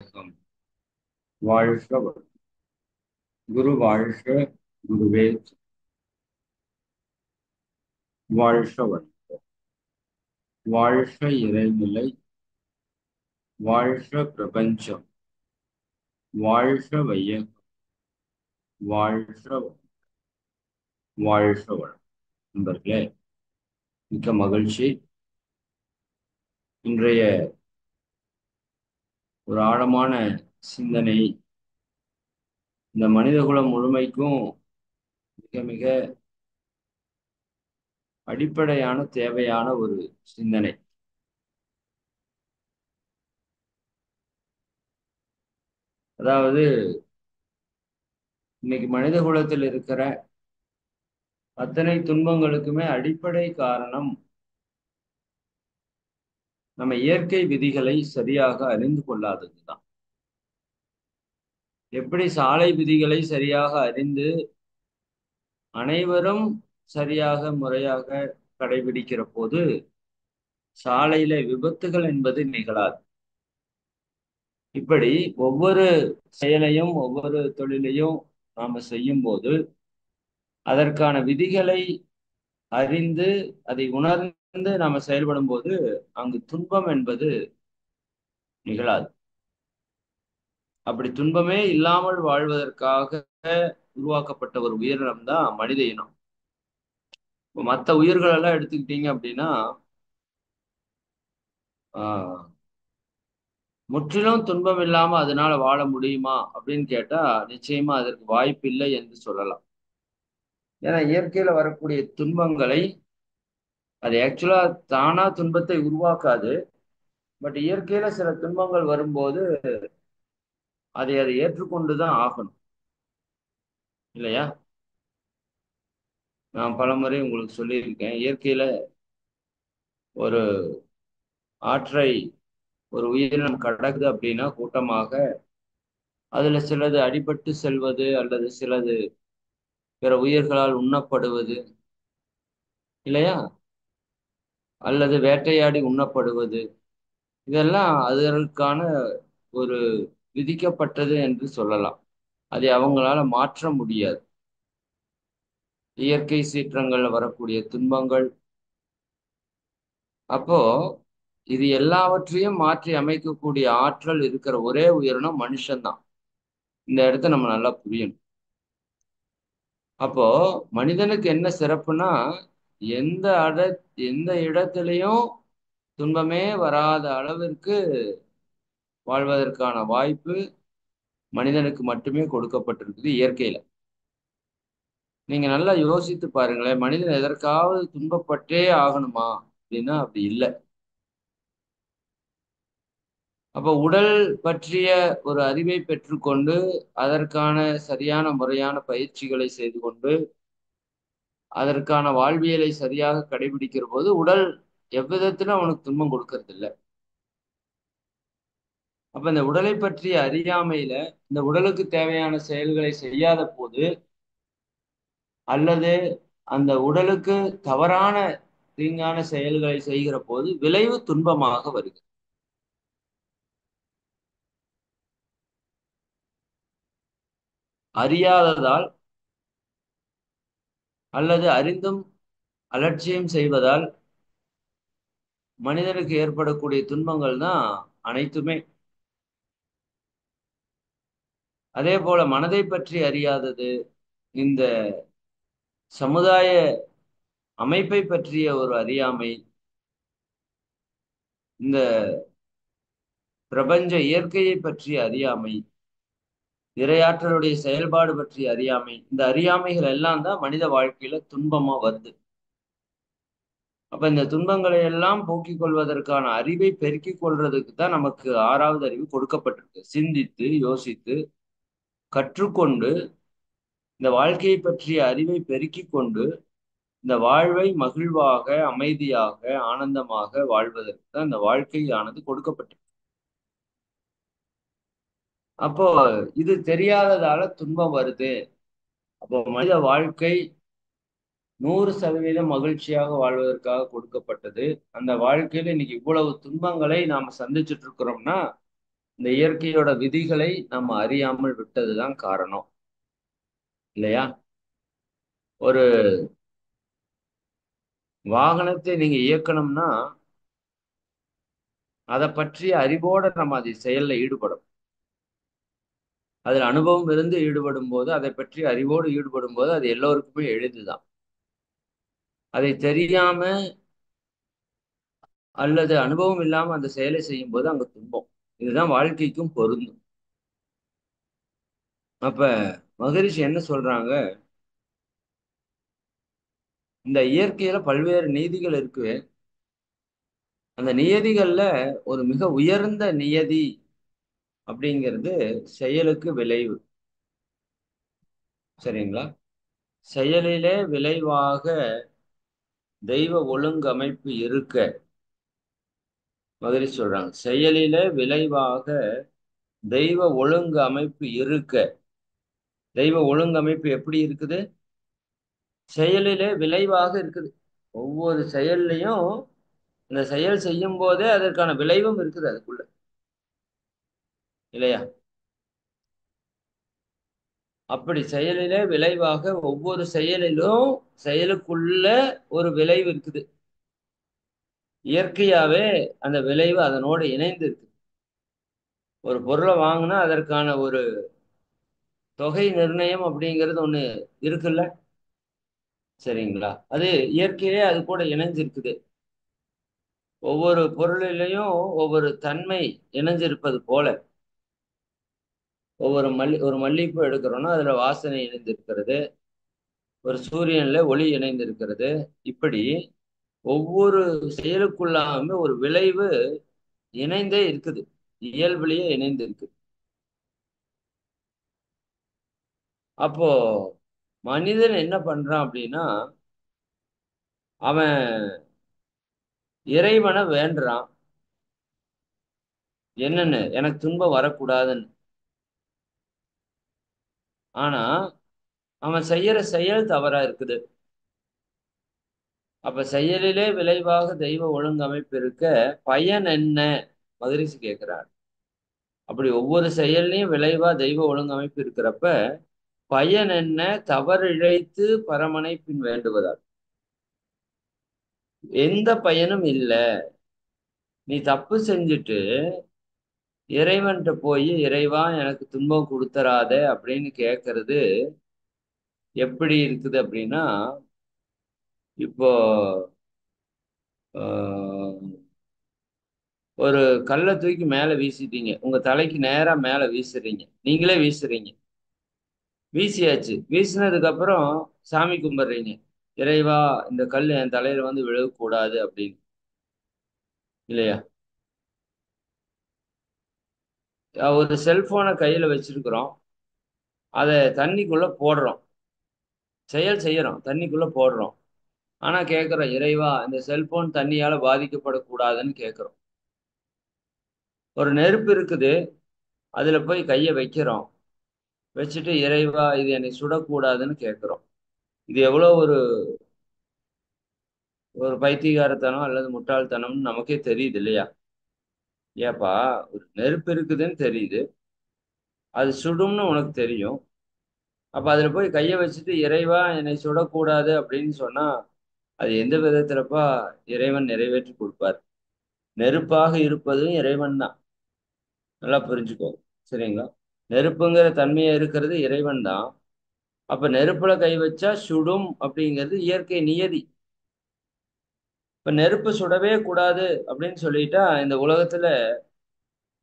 வணக்கம். வாழ்க குரு வாழ்க, குருவே வாழ்க வாழ்க இறைநிலை, வாழ்க பிரபஞ்சம், வாழ்க வையகம், வாழ்க வாழ்க வளம். நண்பர்களே, மிக்க மகிழ்ச்சி. இன்றைய ஒரு ஆழமான சிந்தனை இந்த மனிதகுலம் முழுமைக்கும் மிக மிக அடிப்படையான தேவையான ஒரு சிந்தனை. அதாவது, இன்னைக்கு மனித குலத்தில் இருக்கிற அத்தனை துன்பங்களுக்குமே அடிப்படை காரணம் நம்ம இயற்கை விதிகளை சரியாக அறிந்து கொள்ளாததுதான். எப்படி சாலை விதிகளை சரியாக அறிந்து அனைவரும் சரியாக முறையாக கடைபிடிக்கிற போது சாலையில விபத்துகள் என்பது நிகழாது. இப்படி ஒவ்வொரு செயலையும் ஒவ்வொரு தொழிலையும் நாம செய்யும் போது அதற்கான விதிகளை அறிந்து அதை உணர்ந்து நாம செயல்படும் போது அங்கு துன்பம் என்பது நிகழாது. அப்படி துன்பமே இல்லாமல் வாழ்வதற்காக உருவாக்கப்பட்ட ஒரு உயிரினம் தான் மனித இனம். மற்ற உயிர்கள் எல்லாம் எடுத்துக்கிட்டீங்க அப்படின்னா ஆஹ் முற்றிலும் துன்பம் இல்லாம அதனால வாழ முடியுமா அப்படின்னு கேட்டா நிச்சயமா அதற்கு வாய்ப்பு இல்லை என்று சொல்லலாம். ஏன்னா இயற்கையில வரக்கூடிய துன்பங்களை அது ஆக்சுவலா தானா துன்பத்தை உருவாக்காது. பட் இயற்கையில சில துன்பங்கள் வரும்போது அதை ஏற்றுக்கொண்டுதான் ஆகணும், இல்லையா? நான் பலமுறை உங்களுக்கு சொல்லியிருக்கேன், இயற்கையில ஒரு ஆற்றை ஒரு உயிரினம் கடக்குது அப்படின்னா கூட்டமாக அதுல சிலது அடிபட்டு செல்வது அல்லது சிலது பிற உயிர்களால் உண்ணப்படுவது, இல்லையா? அல்லது வேட்டையாடி உண்ணப்படுவது, இதெல்லாம் அதற்கான ஒரு விதிக்கப்பட்டது என்று சொல்லலாம். அதை அவங்களால மாற்ற முடியாது. இயற்கை சீற்றங்கள்ல வரக்கூடிய துன்பங்கள். அப்போ இது எல்லாவற்றையும் மாற்றி அமைக்கக்கூடிய ஆற்றல் இருக்கிற ஒரே உயிரினம் மனுஷன்தான். இந்த இடத்த நம்ம நல்லா புரியணும். அப்போ மனிதனுக்கு என்ன சிறப்புனா எந்த அட எந்த இடத்துலையும் துன்பமே வராத அளவிற்கு வாழ்வதற்கான வாய்ப்பு மனிதனுக்கு மட்டுமே கொடுக்கப்பட்டிருக்குது இயற்கையில. நீங்க நல்லா யோசித்து பாருங்களேன், மனிதன் எதற்காவது துன்பப்பட்டே ஆகணுமா அப்படின்னா அப்படி இல்லை. அப்ப உடல் பற்றிய ஒரு அறிவை பெற்றுக்கொண்டு அதற்கான சரியான முறையான பயிற்சிகளை செய்து கொண்டு அதற்கான வாழ்வியலை சரியாக கடைபிடிக்கிற போது உடல் எவ்விதத்திலும் அவனுக்கு துன்பம் கொடுக்கறது இல்லை. அப்ப இந்த உடலை பற்றிய அறியாமையில இந்த உடலுக்கு தேவையான செயல்களை செய்யாத போது அல்லது அந்த உடலுக்கு தவறான தீங்கான செயல்களை செய்கிற போது விளைவு துன்பமாக வருகிறது. அறியாததால் அல்லது அறிந்தும் அலட்சியம் செய்வதால் மனிதனுக்கு ஏற்படக்கூடிய துன்பங்கள் தான் அனைத்துமே. அதே போல மனதை பற்றி அறியாதது, இந்த சமுதாய அமைப்பை பற்றிய ஒரு அறியாமை, இந்த பிரபஞ்ச இயற்கையை பற்றிய அறியாமை, இறையாற்றலுடைய செயல்பாடு பற்றிய அறியாமை, இந்த அறியாமைகள் எல்லாம் தான் மனித வாழ்க்கையில துன்பமா வருது. அப்ப இந்த துன்பங்களை எல்லாம் போக்கிக் கொள்வதற்கான அறிவை பெருக்கிக் கொள்றதுக்கு தான் நமக்கு ஆறாவது அறிவு கொடுக்கப்பட்டிருக்கு. சிந்தித்து யோசித்து கற்றுக்கொண்டு இந்த வாழ்க்கையை பற்றிய அறிவை பெருக்கிக் கொண்டு இந்த வாழ்வை மகிழ்வாக அமைதியாக ஆனந்தமாக வாழ்வதற்கு தான் இந்த வாழ்க்கையானது கொடுக்கப்பட்டிருக்கு. அப்போ இது தெரியாததால துன்பம் வருது. அப்போ மனித வாழ்க்கை 100% மகிழ்ச்சியாக வாழ்வதற்காக கொடுக்கப்பட்டது. அந்த வாழ்க்கையில இன்னைக்கு இவ்வளவு துன்பங்களை நாம சந்திச்சுட்டு இருக்கிறோம்னா இந்த இயற்கையோட விதிகளை நம்ம அறியாமல் விட்டதுதான் காரணம், இல்லையா? ஒரு வாகனத்தை நீங்க இயக்கணும்னா அதை பற்றிய அறிவோட நம்ம அதை செயல்ல ஈடுபடும். அதில் அனுபவம் இருந்து ஈடுபடும் போது, அதை பற்றி அறிவோடு ஈடுபடும் போது அது எல்லோருக்குமே எளிதுதான். அதை தெரியாம அல்லது அனுபவம் இல்லாம அந்த செயலை செய்யும் போது அங்க துன்பம். இதுதான் வாழ்க்கைக்கும் பொருந்தும். அப்ப மகரிஷி என்ன சொல்றாங்க, இந்த இயற்கையில பல்வேறு நீதிகள் இருக்கு. அந்த நியதிகள்ல ஒரு மிக உயர்ந்த நியதி அப்படிங்கிறது செயலுக்கு விளைவு. சரிங்களா? செயலிலே விளைவாக தெய்வ ஒழுங்கமைப்பு இருக்க, மகரிஷி சொல்றாங்க, செயலிலே விளைவாக தெய்வ ஒழுங்கு அமைப்பு இருக்க. தெய்வ ஒழுங்கு அமைப்பு எப்படி இருக்குது? செயலிலே விளைவாக இருக்குது. ஒவ்வொரு செயல்லையும் இந்த செயல் செய்யும் போதே அதற்கான விளைவும் இருக்குது அதுக்குள்ள, இல்லையா? அப்படி செயலிலே விளைவாக ஒவ்வொரு செயலிலும் செயலுக்குள்ள ஒரு விளைவு இருக்குது. இயற்கையாவே அந்த விளைவு அதனோடு இணைந்து இருக்கு. ஒரு பொருளை வாங்கினா அதற்கான ஒரு தொகை நிர்ணயம் அப்படிங்கிறது ஒண்ணு இருக்குல்ல, சரிங்களா? அது இயற்கையே அது கூட இணைஞ்சிருக்குது. ஒவ்வொரு பொருளிலையும் ஒவ்வொரு தன்மை இணைஞ்சிருப்பது போல, ஒரு மல்லிகைப்பூ எடுக்கிறோம்னா அதுல வாசனை இணைந்திருக்கிறது, ஒரு சூரியன்ல ஒளி இணைந்திருக்கிறது. இப்படி ஒவ்வொரு செயலுக்குள்ளாமே ஒரு விளைவு இணைந்தே இருக்குது, இயல்புலயே இணைந்து இருக்கு. அப்போ மனிதன் என்ன பண்றான் அப்படின்னா, அவன் இறைவனை வேண்டுறான். என்னன்னு? எனக்கு துன்பம் வரக்கூடாதுன்னு. ஆனா அவன் செய்யற செயல் தவறா இருக்குது. அப்ப செயலிலே விளைவாக தெய்வ ஒழுங்கமைப்பு இருக்க பயன் என்ன? மகரிஷி கேட்கிறார். அப்படி ஒவ்வொரு செயல்லையும் விளைவா தெய்வ ஒழுங்கமைப்பு இருக்கிறப்ப பயன் என்ன? தவறிழைத்து பரமனை பின் வேண்டுவதால் எந்த பயனும் இல்லை. நீ தப்பு செஞ்சுட்டு இறைவன்கிட்ட போய் இறைவா எனக்கு துன்பம் கொடுத்துறாத அப்படின்னு கேட்கறது எப்படி இருக்குது அப்படின்னா, இப்போ ஆஹ், ஒரு கல்லை தூக்கி மேல வீசிட்டீங்க, உங்க தலைக்கு நேரா மேல வீசுறீங்க, நீங்களே வீசுறீங்க. வீசியாச்சு. வீசினதுக்கு அப்புறம் சாமி கும்பிடுறீங்க, இறைவா இந்த கல் என் தலையில வந்து விழக்கூடாது அப்படின்னு, இல்லையா? ஒரு செல்போனை கையில வச்சிருக்கிறோம், அதை தண்ணிக்குள்ள போடுறோம், செயல் செய்யறோம், தண்ணிக்குள்ள போடுறோம். ஆனா கேட்கிறோம், இறைவா இந்த செல்போன் தண்ணியால பாதிக்கப்படக்கூடாதுன்னு கேட்கிறோம். ஒரு நெருப்பு இருக்குது, அதுல போய் கையை வைக்கிறோம், வச்சுட்டு இறைவா இது என்னை சுடக்கூடாதுன்னு கேட்கிறோம். இது எவ்வளவு ஒரு ஒரு பைத்தியகாரத்தனம் அல்லது முட்டாள்தனம்னு நமக்கே தெரியுது, இல்லையா? ஏப்பா, ஒரு நெருப்பு இருக்குதுன்னு தெரியுது, அது சுடும்னு உனக்கு தெரியும், அப்ப அதுல போய் கையை வச்சுட்டு இறைவா என்னை சுடக்கூடாது அப்படின்னு சொன்னா அது எந்த விதத்துலப்பா இறைவன் நிறைவேற்றி கொடுப்பார்? நெருப்பாக இருப்பதும் இறைவன் தான், நல்லா புரிஞ்சுக்கோ. சரிங்களா? நெருப்புங்கிற தன்மையா இருக்கிறது இறைவன் தான். அப்ப நெருப்புல கை வச்சா சுடும் அப்படிங்கிறது இயற்கை நியதி. இப்ப நெருப்பு சுடவே கூடாது அப்படின்னு சொல்லிட்டா இந்த உலகத்துல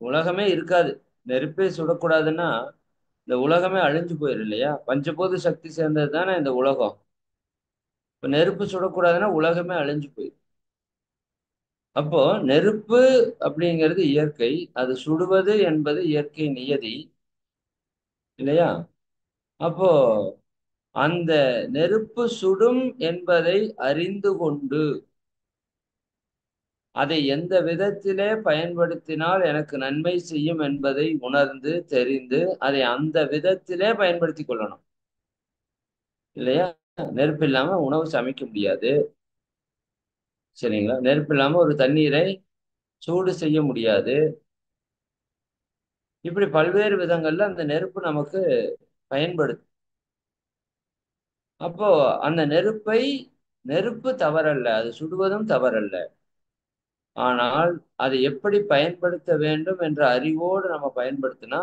உலகமே இருக்காது. நெருப்பே சுடக்கூடாதுன்னா இந்த உலகமே அழிஞ்சு போயிடும், இல்லையா? பஞ்சபூத சக்தி சேர்ந்தது தானே இந்த உலகம். இப்ப நெருப்பு சுடக்கூடாதுன்னா உலகமே அழிஞ்சு போயிடும். அப்போ நெருப்பு அப்படிங்கிறது இயற்கை, அது சுடுவது என்பது இயற்கை நியதி, இல்லையா? அப்போ அந்த நெருப்பு சுடும் என்பதை அறிந்து கொண்டு அதை எந்த விதத்திலே பயன்படுத்தினால் எனக்கு நன்மை செய்யும் என்பதை உணர்ந்து தெரிந்து அதை அந்த விதத்திலே பயன்படுத்தி கொள்ளணும், இல்லையா? நெருப்பு இல்லாம உணவு சமைக்க முடியாது, சரிங்களா? நெருப்பு இல்லாம ஒரு தண்ணீரை சூடு செய்ய முடியாது. இப்படி பல்வேறு விதங்கள்ல அந்த நெருப்பு நமக்கு பயன்படுது. அப்போ அந்த நெருப்பு தவறல்ல, அது சுடுவதும் தவறல்ல. ஆனால் அதை எப்படி பயன்படுத்த வேண்டும் என்ற அறிவோடு நம்ம பயன்படுத்தினா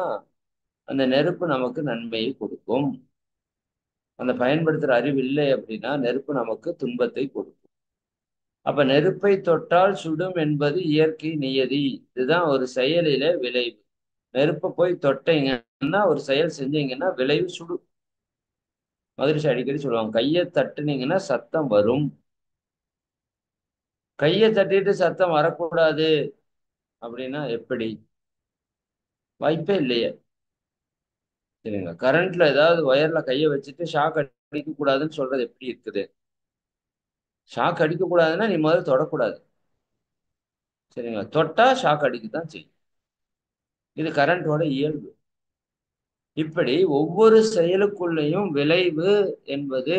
அந்த நெருப்பு நமக்கு நன்மையை கொடுக்கும். அந்த பயன்படுத்துற அறிவு இல்லை அப்படின்னா நெருப்பு நமக்கு துன்பத்தை கொடுக்கும். அப்ப நெருப்பை தொட்டால் சுடும் என்பது இயற்கை நியதி. இதுதான் ஒரு செயலில விளைவு. நெருப்பை போய் தொட்டீங்கன்னா, ஒரு செயல் செஞ்சீங்கன்னா விளைவு சுடும். மதுரிஷி அடிக்கடி சொல்லுவாங்க, கையை தட்டுனீங்கன்னா சத்தம் வரும். கையை தட்டிட்டு சத்தம் வரக்கூடாது அப்படின்னா எப்படி? வாய்ப்பே இல்லையே. சரிங்களா? கரண்ட்ல ஏதாவது ஒயர்ல கையை வச்சுட்டு ஷாக் அடிக்க கூடாதுன்னு சொல்றது எப்படி இருக்குது? ஷாக் அடிக்க கூடாதுன்னா நீ முதல்ல தொடக்கூடாது. சரிங்களா? தொட்டா ஷாக் அடிக்கத்தான் செய்யும். இது கரண்டோட இயல்பு. இப்படி ஒவ்வொரு செயலுக்குள்ளேயும் விளைவு என்பது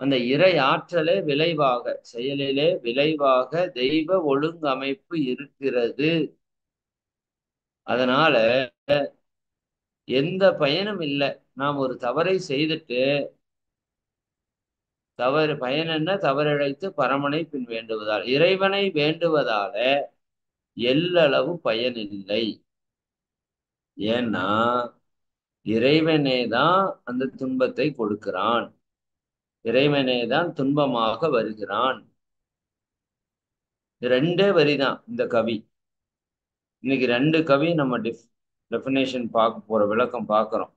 அந்த இறை ஆற்றலே விளைவாக, செயலிலே விளைவாக தெய்வ ஒழுங்கமைப்பு இருக்கிறது. அதனால எந்த பயனும் இல்லை. நாம் ஒரு தவறை செய்துட்டு தவறு பயன் என்ன? தவறிழைத்து பரமனை பின் வேண்டுவதால், இறைவனை வேண்டுவதால எல்லளவு பயன் இல்லை. ஏன்னா இறைவனே தான் அந்த துன்பத்தை கொடுக்கிறான். இறைவனே தான் துன்பமாக வருகிறான். ரெண்டே வரிதான் இந்த கவி. இன்னைக்கு ரெண்டு கவி நம்ம டெஃபினேஷன் பார்க்க போற விளக்கம் பார்க்கிறோம்.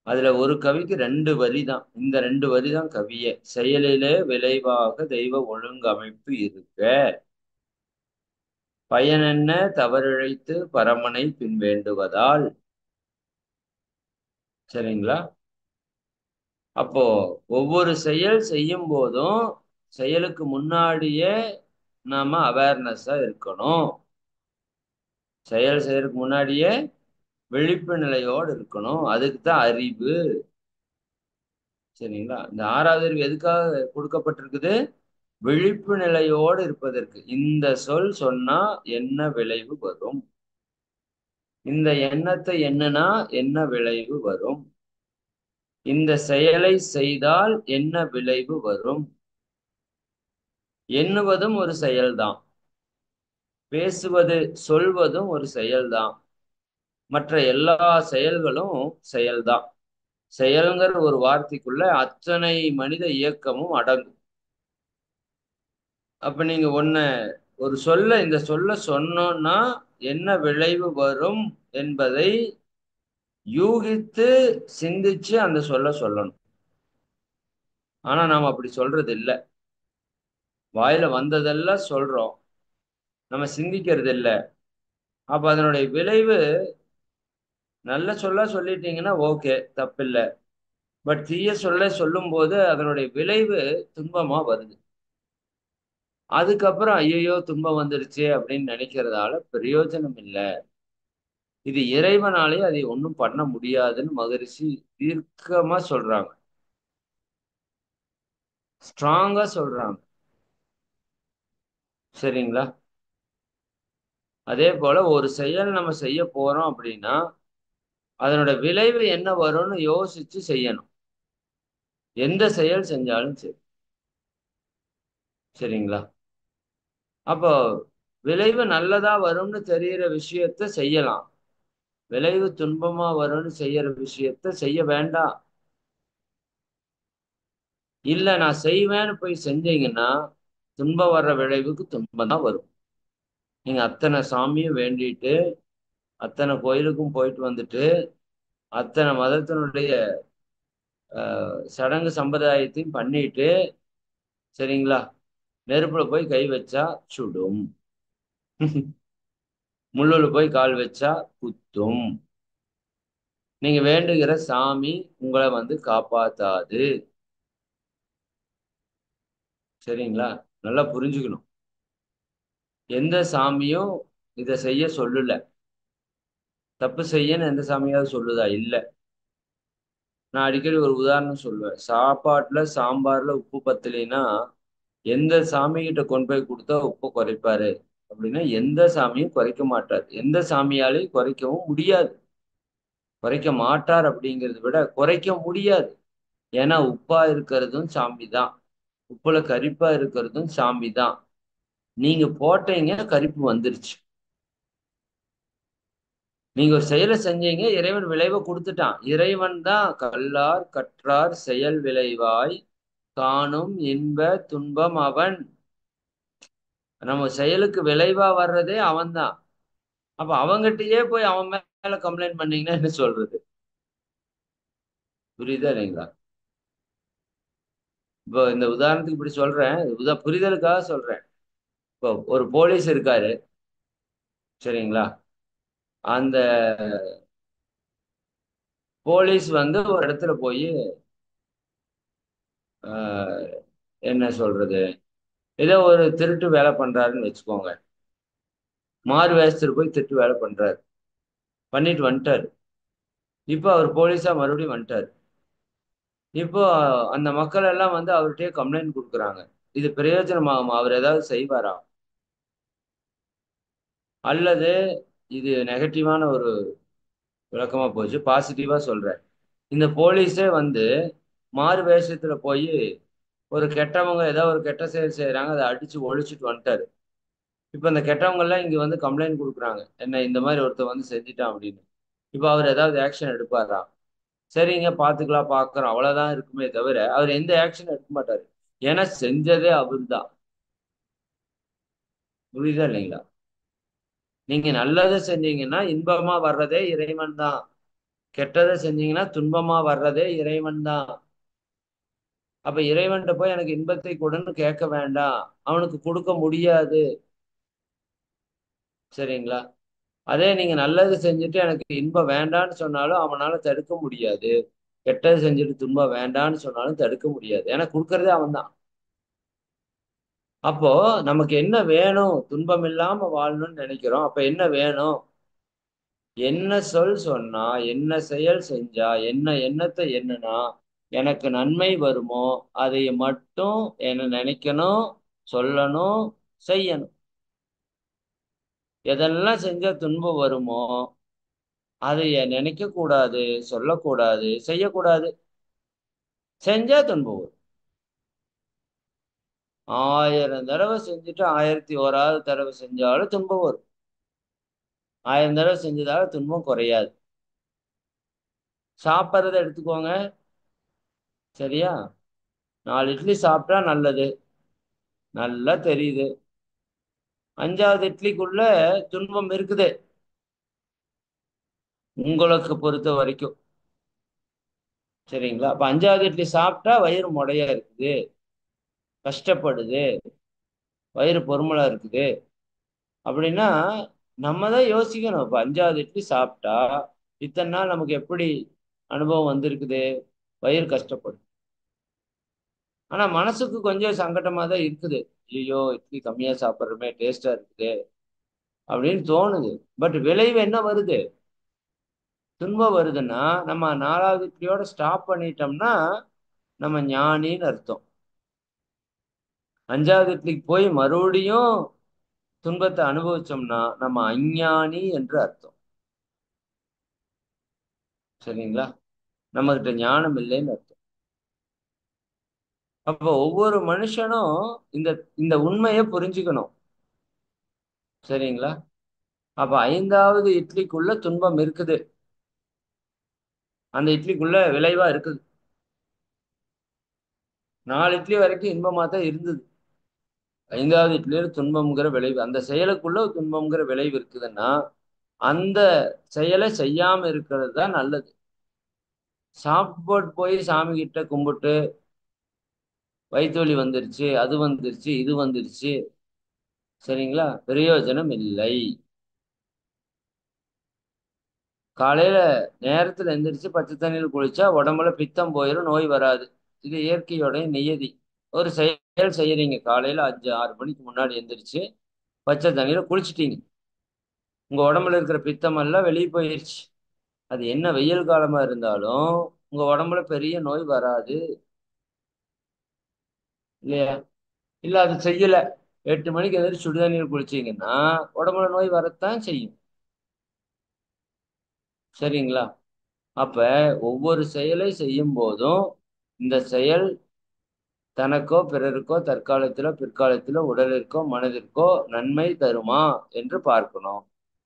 அதுல ஒரு கவிக்கு ரெண்டு வரி தான். இந்த ரெண்டு வரி தான் கவியே. செயலிலே விளைவாக தெய்வ ஒழுங்கமைப்பு இருக்க பயனென்ன தவறிழைத்து பரமனை பின் வேண்டுவதால். சரிங்களா? அப்போ ஒவ்வொரு செயல் செய்யும் போதும் செயலுக்கு முன்னாடியே நாம அவேர்னஸா இருக்கணும். செயல் செய்யறதுக்கு முன்னாடியே விழிப்பு நிலையோடு இருக்கணும். அதுக்கு தான் அறிவு. சரிங்களா? இந்த ஆறாவது அறிவு எதுக்காக கொடுக்கப்பட்டிருக்குது? விழிப்பு நிலையோடு இருப்பதற்கு. இந்த சொல் சொன்னா என்ன விளைவு வரும், இந்த எண்ணத்தை எண்ணுனா என்ன விளைவு வரும், இந்த செயலை செய்தால் என்ன விளைவு வரும். எண்ணுவதும் ஒரு செயல்தான், பேசுவது சொல்வதும் ஒரு செயல்தான், மற்ற எல்லா செயல்களும் செயல்தான். செயல்ங்கிற ஒரு வார்த்தைக்குள்ள அத்தனை மனித இயக்கமும் அடங்கும். அப்ப நீங்க இந்த சொல்ல சொன்னோம்னா என்ன விளைவு வரும் என்பதை யூகித்து சிந்திச்சு அந்த சொல்லணும். ஆனா நாம அப்படி சொல்றது இல்ல. வாயில வந்ததெல்லாம் சொல்றோம், நம்ம சிந்திக்கிறது இல்ல. அப்ப அதனுடைய விளைவு, நல்ல சொல்லிட்டீங்கன்னா ஓகே, தப்பில்லை. பட் தீய சொல்லும் போது அதனுடைய விளைவு துன்பமா வருது. அதுக்கப்புறம் ஐயோ துன்பம் வந்துருச்சு அப்படின்னு நினைக்கிறதால பிரயோஜனம் இல்லை. இது இறைவனாலே அதை ஒண்ணும் பண்ண முடியாதுன்னு மகரிஷி தீர்க்கமா சொல்றாங்க, ஸ்ட்ராங்கா சொல்றாங்க. சரிங்களா? அதே போல ஒரு செயல் நம்ம செய்ய போறோம் அப்படின்னா அதனோட விளைவு என்ன வரும்னு யோசிச்சு செய்யணும். எந்த செயல் செஞ்சாலும் சரி. சரிங்களா? அப்போ விளைவு நல்லதா வரும்னு தெரியிற விஷயத்த செய்யலாம். விளைவு துன்பமா வரும்னு செய்யற விஷயத்த செய்ய வேண்டாம். இல்ல நான் செய்வேன்னு போய் செஞ்சீங்கன்னா துன்பம் வர்ற விளைவுக்கு துன்பம் தான் வரும். நீங்க அத்தனை சாமியும் வேண்டிட்டு அத்தனை கோயிலுக்கும் போயிட்டு வந்துட்டு அத்தனை மதத்தினுடைய சடங்கு சம்பிரதாயத்தையும் பண்ணிட்டு, சரிங்களா, நெருப்புல போய் கை வச்சா சுடும். முள்ளுல போய் கால் வச்சா குத்தும். நீங்க வேண்டுகிற சாமி உங்களை காப்பாத்தாது. சரிங்களா? நல்லா புரிஞ்சுக்கணும். எந்த சாமியும் இதை செய்ய சொல்லல. தப்பு செய்யன்னு எந்த சாமியாவது சொல்லுதா? இல்ல. நான் அடிக்கடி ஒரு உதாரணம் சொல்லுவேன். சாப்பாட்டுல சாம்பார்ல உப்பு பத்தலைன்னா எந்த சாமி கிட்ட கொண்டு போய் கொடுத்தா உப்பு குறைப்பாரு? அப்படின்னா எந்த சாமியும் குறைக்க மாட்டார், எந்த சாமியாலையும் குறைக்கவும் முடியாது. குறைக்க மாட்டார் அப்படிங்கிறத விட குறைக்க முடியாது. ஏன்னா உப்பா இருக்கிறதும் சாமி தான், உப்புல கரிப்பா இருக்கிறதும் சாமி தான். நீங்க போட்டீங்க, கரிப்பு வந்துருச்சு. நீங்க ஒரு செயலை செஞ்சீங்க, இறைவன் விளைவை கொடுத்துட்டான். இறைவன் தான் கல்லார் கற்றார் செயல் விளைவாய் காணும் இன்ப துன்பம் அவன். நம்ம செயலுக்கு விளைவா வர்றதே அவன்தான். அப்ப அவங்கிட்டயே போய் அவன் மேல கம்ப்ளைண்ட் பண்ணீங்கன்னா என்ன சொல்றது? புரியுதா இல்லைங்களா? இப்போ இந்த உதாரணத்துக்கு இப்படி சொல்றேன், புரிதலுக்காக சொல்றேன். இப்போ ஒரு போலீஸ் இருக்காரு, சரிங்களா? அந்த போலீஸ் வந்து ஒரு இடத்துல போய் என்ன சொல்றது, ஏதோ ஒரு திருட்டு வேலை பண்றாருன்னு வச்சுக்கோங்க. மாறு வேஷத்துல போய் திருட்டு வேலை பண்றாரு, பண்ணிட்டு வந்துட்டாரு. இப்போ அவர் போலீஸா மறுபடியும் வந்துட்டாரு. இப்போ அந்த மக்கள் எல்லாம் வந்து அவர்கிட்டயே கம்ப்ளைண்ட் கொடுக்குறாங்க. இது பிரயோஜனமாகுமா? அவர் ஏதாவது செய்வாரா? அல்லது இது நெகட்டிவான ஒரு விளக்கமா போச்சு, பாசிட்டிவா சொல்றேன். இந்த போலீஸே வந்து மாறு வேஷத்துல போய் ஒரு கெட்டவங்க ஏதோ ஒரு கெட்ட செயல் செய்யறாங்க, அதை அடிச்சு ஒழிச்சிட்டு வந்துட்டாரு. இப்ப இந்த கெட்டவங்க எல்லாம் இங்க வந்து கம்ப்ளைண்ட் கொடுக்குறாங்க, என்ன இந்த மாதிரி ஒருத்தர் வந்து செஞ்சுட்டான் அப்படின்னு. இப்ப அவர் ஏதாவது ஆக்ஷன் எடுப்பாரா? சரிங்க, பாத்துக்கலாம், பாக்குறோம், அவ்வளவுதான் இருக்குமே தவிர அவர் எந்த ஆக்ஷன் எடுக்க மாட்டாரு. ஏன்னா செஞ்சதே அவர்தான். புரியுதா இல்லைங்களா? நீங்க நல்லதை செஞ்சீங்கன்னா இன்பமா வர்றதே இறைவன் தான். கெட்டதை செஞ்சீங்கன்னா துன்பமா வர்றதே இறைவன் தான். அப்ப இறைவன்கிட்ட போய் எனக்கு இன்பத்தை கொடுன்னு கேட்க வேண்டாம், அவனுக்கு கொடுக்க முடியாது. சரிங்களா? அதே நீங்க நல்லது செஞ்சுட்டு எனக்கு இன்பம் வேண்டான்னு சொன்னாலும் அவனால தடுக்க முடியாது. கெட்டது செஞ்சுட்டு துன்பம் வேண்டான்னு சொன்னாலும் தடுக்க முடியாது, ஏன்னா கொடுக்கறதே அவன் தான். அப்போ நமக்கு என்ன வேணும்? துன்பம் இல்லாம வாழணும்னு நினைக்கிறோம். அப்ப என்ன வேணும்? என்ன சொல் சொன்னா, என்ன செயல் செஞ்சா, என்ன எண்ணத்தை எண்ணுனா எனக்கு நன்மை வருமோ அதை மட்டும் என்ன நினைக்கணும், சொல்லணும், செய்யணும். எதெல்லாம் செஞ்சா துன்பம் வருமோ அதை நினைக்க கூடாது, சொல்லக்கூடாது, செய்யக்கூடாது. செஞ்சா துன்பம் வரும். 1000 தடவை செஞ்சுட்டு 1001வது தடவை செஞ்சாலும் துன்பம் வரும். 1000 தடவை செஞ்சதால துன்பம் குறையாது. சாப்பிட்றத எடுத்துக்கோங்க. சரியா? 4 இட்லி சாப்பிட்டா நல்லது, நல்லா தெரியுது. 5வது இட்லிக்குள்ள துன்பம் இருக்குது உங்களுக்கு பொறுத்த வரைக்கும். சரிங்களா? அப்ப 5வது இட்லி சாப்பிட்டா வயிறு முடையா இருக்குது, கஷ்டப்படுது, வயிறு பொறுமலா இருக்குது அப்படின்னா நம்ம தான் யோசிக்கணும். இப்ப 5வது இட்லி சாப்பிட்டா இத்தனை நாள் நமக்கு எப்படி அனுபவம் வந்திருக்குது? வயிறு கஷ்டப்படும். ஆனா மனசுக்கு கொஞ்சம் சங்கடமா தான் இருக்குது. ஐயோ, இட்லி கம்மியா சாப்பிட்றோமே, டேஸ்டா இருக்குது அப்படின்னு தோணுது. பட் விளைவு என்ன வருது? துன்பம் வருதுன்னா நம்ம 4வது இட்லியோட ஸ்டாப் பண்ணிட்டோம்னா நம்ம ஞானின்னு அர்த்தம். 5வது இட்லிக்கு போய் மறுபடியும் துன்பத்தை அனுபவிச்சோம்னா நம்ம அஞ்ஞானி என்று அர்த்தம். சரிங்களா? நம்ம கிட்ட ஞானம் இல்லைன்னு அர்த்தம். அப்போ ஒவ்வொரு மனுஷனும் இந்த இந்த உண்மையை புரிஞ்சுக்கணும். சரிங்களா? அப்ப 5வது இட்லிக்குள்ள துன்பம் இருக்குது, அந்த இட்லிக்குள்ள விளைவா இருக்குது. 4 இட்லி வரைக்கும் இன்பமா தான் இருந்தது. 5வது இட்லியில துன்பம்ங்கிற விளைவு, அந்த செயலுக்குள்ள துன்பம்ங்கிற விளைவு இருக்குதுன்னா அந்த செயலை செய்யாம இருக்கிறது தான் நல்லது. சாப்பிட்டு போய் சாமி கிட்ட கும்பிட்டு வயிற்று வலி வந்துருச்சு, அது வந்துருச்சு, இது வந்துருச்சு, சரிங்களா, பிரயோஜனம் இல்லை. காலையில நேரத்துல எந்திரிச்சு பச்சை தண்ணியில் குளிச்சா உடம்புல பித்தம் போயிடும், நோய் வராது. இது இயற்கையோட நியதி. ஒரு செயல் செய்யறீங்க, காலையில 5 6 மணிக்கு முன்னாடி எந்திரிச்சு பச்சை தண்ணியில குளிச்சிட்டீங்க, உங்க உடம்புல இருக்கிற பித்தம் எல்லாம் வெளியே போயிருச்சு. அது என்ன வெயில் காலமா இருந்தாலும் உங்க உடம்புல பெரிய நோய் வராது. இல்லையா? இல்ல அது செய்யல, 8 மணிக்கு எதிர்த்து சுடுதண்ணீர் குளிச்சீங்கன்னா உடம்புல நோய் வரத்தான் செய்யும். சரிங்களா? அப்ப ஒவ்வொரு செயலை செய்யும் போதும் இந்த செயல் தனக்கோ பிறருக்கோ தற்காலத்திலோ பிற்காலத்திலோ உடலிற்கோ மனதிற்கோ நன்மை தருமா என்று பார்க்கணும்.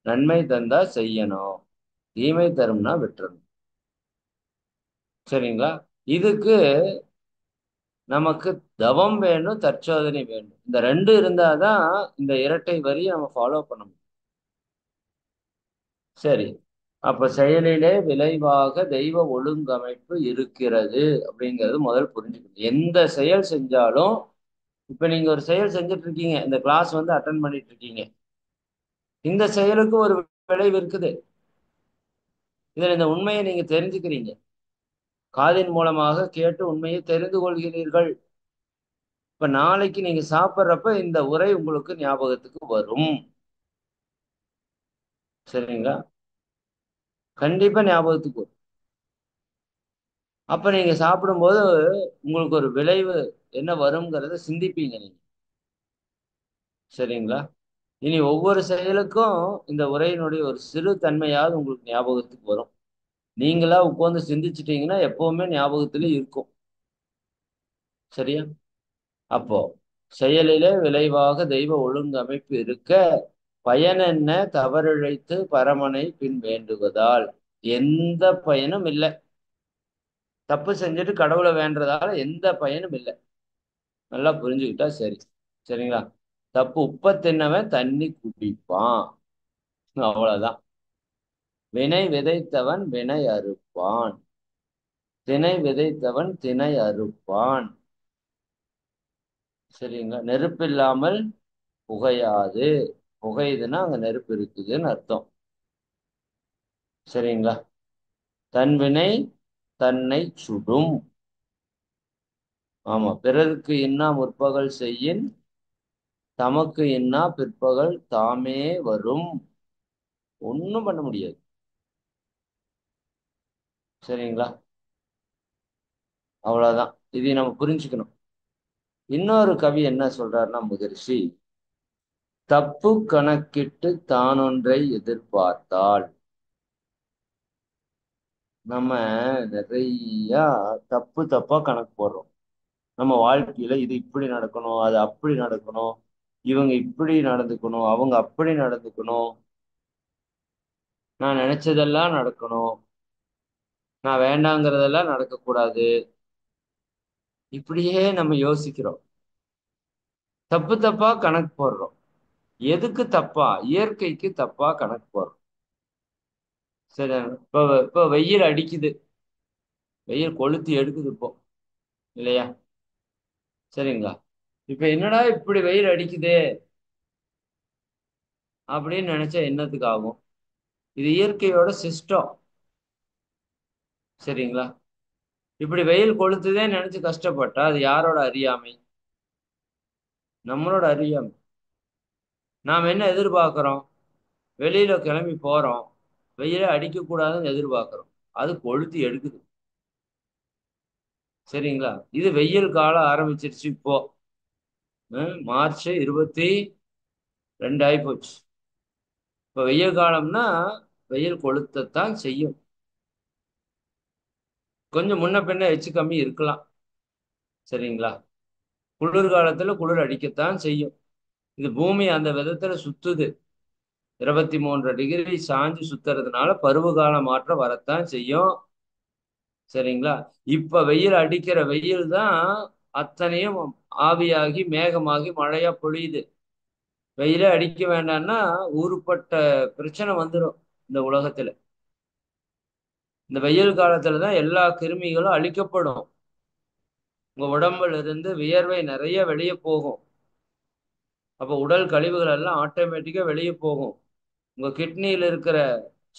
நன்மை தந்தா செய்யணும், தீமை தரும்னா விட்டுறணும். சரிங்களா? இதுக்கு நமக்கு தவம் வேணும், தற்சோதனை வேணும். இந்த ரெண்டு இருந்தாதான் இந்த இரட்டை வரியை நம்ம ஃபாலோ பண்ண முடியும். சரி, அப்ப செயலிலே விளைவாக தெய்வ ஒழுங்கமைப்பு இருக்கிறது அப்படிங்கிறது முதல் புரிஞ்சுக்கணும். எந்த செயல் செஞ்சாலும், இப்ப நீங்க ஒரு செயல் செஞ்சுட்டு இருக்கீங்க, இந்த கிளாஸ் வந்து அட்டன் பண்ணிட்டு இருக்கீங்க, இந்த செயலுக்கு ஒரு விளைவு இருக்குது. இதுல இந்த உண்மையை நீங்க தெரிஞ்சுக்கிறீங்க, காதின் மூலமாக கேட்டு உண்மையை தெரிந்து கொள்கிறீர்கள். இப்ப நாளைக்கு நீங்க சாப்பிட்றப்ப இந்த உரை உங்களுக்கு ஞாபகத்துக்கு வரும். சரிங்களா? கண்டிப்பா ஞாபகத்துக்கு வரும். அப்ப நீங்க சாப்பிடும்போது உங்களுக்கு ஒரு விளைவு என்ன வருங்கிறத சிந்திப்பீங்க நீங்க. சரிங்களா? இனி ஒவ்வொரு செயலுக்கும் இந்த உரையினுடைய ஒரு சிறு தன்மையாவது உங்களுக்கு ஞாபகத்துக்கு வரும். நீங்களா உட்கார்ந்து சிந்திச்சிட்டீங்கன்னா எப்பவுமே ஞாபகத்துல இருக்கும். சரியா? அப்போ செயலிலே விளைவாக தெய்வ ஒழுங்கமைப்பு இருக்க பயன் என்ன தவறிழைத்து பரமனை பின் வேண்டுவதால் எந்த பயனும் இல்லை. தப்பு செஞ்சுட்டு கடவுளை வேண்டதால எந்த பயனும் இல்லை. நல்லா புரிஞ்சுக்கிட்டா சரி. சரிங்களா? தப்பு உப்ப தின்னவன் தண்ணி குடிப்பான், அவ்வளவுதான். வினை விதைத்தவன் வினை அறுப்பான், திணை விதைத்தவன் திணை அறுப்பான். சரிங்களா? நெருப்பு இல்லாமல் புகையாது. புகையுதுன்னா அங்க நெருப்பு இருக்குதுன்னு அர்த்தம். சரிங்களா? தன் வினை தன்னை சுடும். ஆமா, பிறருக்கு இன்னா முற்பகல் செய்யின் தமக்கு இன்னா பிற்பகல் தாமே வரும். ஒண்ணும் பண்ண முடியாது. சரிங்களா? அவ்வளவுதான். இதை நம்ம புரிஞ்சுக்கணும். இன்னொரு கவி என்ன சொல்றாருன்னா முகரிஷி, தப்பு கணக்கிட்டு தானொன்றை எதிர்பார்த்தால், நம்ம நிறைய தப்பு தப்பா கணக்கு போடுறோம். நம்ம வாழ்க்கையில இது இப்படி நடக்கணும், அது அப்படி நடக்கணும், இவங்க இப்படி நடந்துக்கணும், அவங்க அப்படி நடந்துக்கணும், நான் நினைச்சதெல்லாம் நடக்கணும், நான் வேண்டாங்கிறதெல்லாம் நடக்கக்கூடாது, இப்படியே நம்ம யோசிக்கிறோம். தப்பு தப்பா கணக்கு போடுறோம். எதுக்கு தப்பா? இயற்கைக்கு தப்பா கணக்கு போடுறோம். சரி, இப்ப வெயில் அடிக்குது, வெயில் கொளுத்தி எடுக்குது இப்போ, இல்லையா? சரிங்களா? இப்ப என்னடா இப்படி வெயில் அடிக்குதே அப்படின்னு நினைச்சா என்னத்துக்கு ஆகும்? இது இயற்கையோட சிஸ்டம். சரிங்களா? இப்படி வெயில் கொளுத்துதே நினைச்சு கஷ்டப்பட்டா அது யாரோட அறியாமை? நம்மளோட அறியாமை. நாம் என்ன எதிர்பார்க்கிறோம்? வெளியில கிளம்பி போறோம், வெயில அடிக்க கூடாதுன்னு எதிர்பார்க்கிறோம், அது கொளுத்தி எடுக்குது. சரிங்களா? இது வெயில் காலம் ஆரம்பிச்சிருச்சு இப்போ. மார்ச் 22 ஆயிப்போச்சு. இப்ப வெயில் காலம்னா வெயில் கொளுத்தத்தான் செய்யும். கொஞ்சம் முன்ன பின்ன எச்சு கம்மி இருக்கலாம். சரிங்களா? குளிர்காலத்துல குளிர் அடிக்கத்தான் செய்யும். இது பூமி அந்த விதத்துல சுத்துது. 23 டிகிரி சாஞ்சு சுத்துறதுனால பருவகால மாற்றம் வரத்தான் செய்யும். சரிங்களா? இப்ப வெயில் அடிக்கிற வெயில் தான் அத்தனையும் ஆவியாகி மேகமாகி மழையா பொழியுது. வெயிலே அடிக்க வேண்டாம்னா ஊருப்பட்ட பிரச்சனை வந்துடும் இந்த உலகத்துல. இந்த வெயில் காலத்துலதான் எல்லா கிருமிகளும் அழிக்கப்படும். உங்க உடம்புல இருந்து வியர்வை நிறைய வெளியே போகும். அப்ப உடல் கழிவுகள் எல்லாம் ஆட்டோமேட்டிக்கா வெளியே போகும். உங்க கிட்னியில இருக்கிற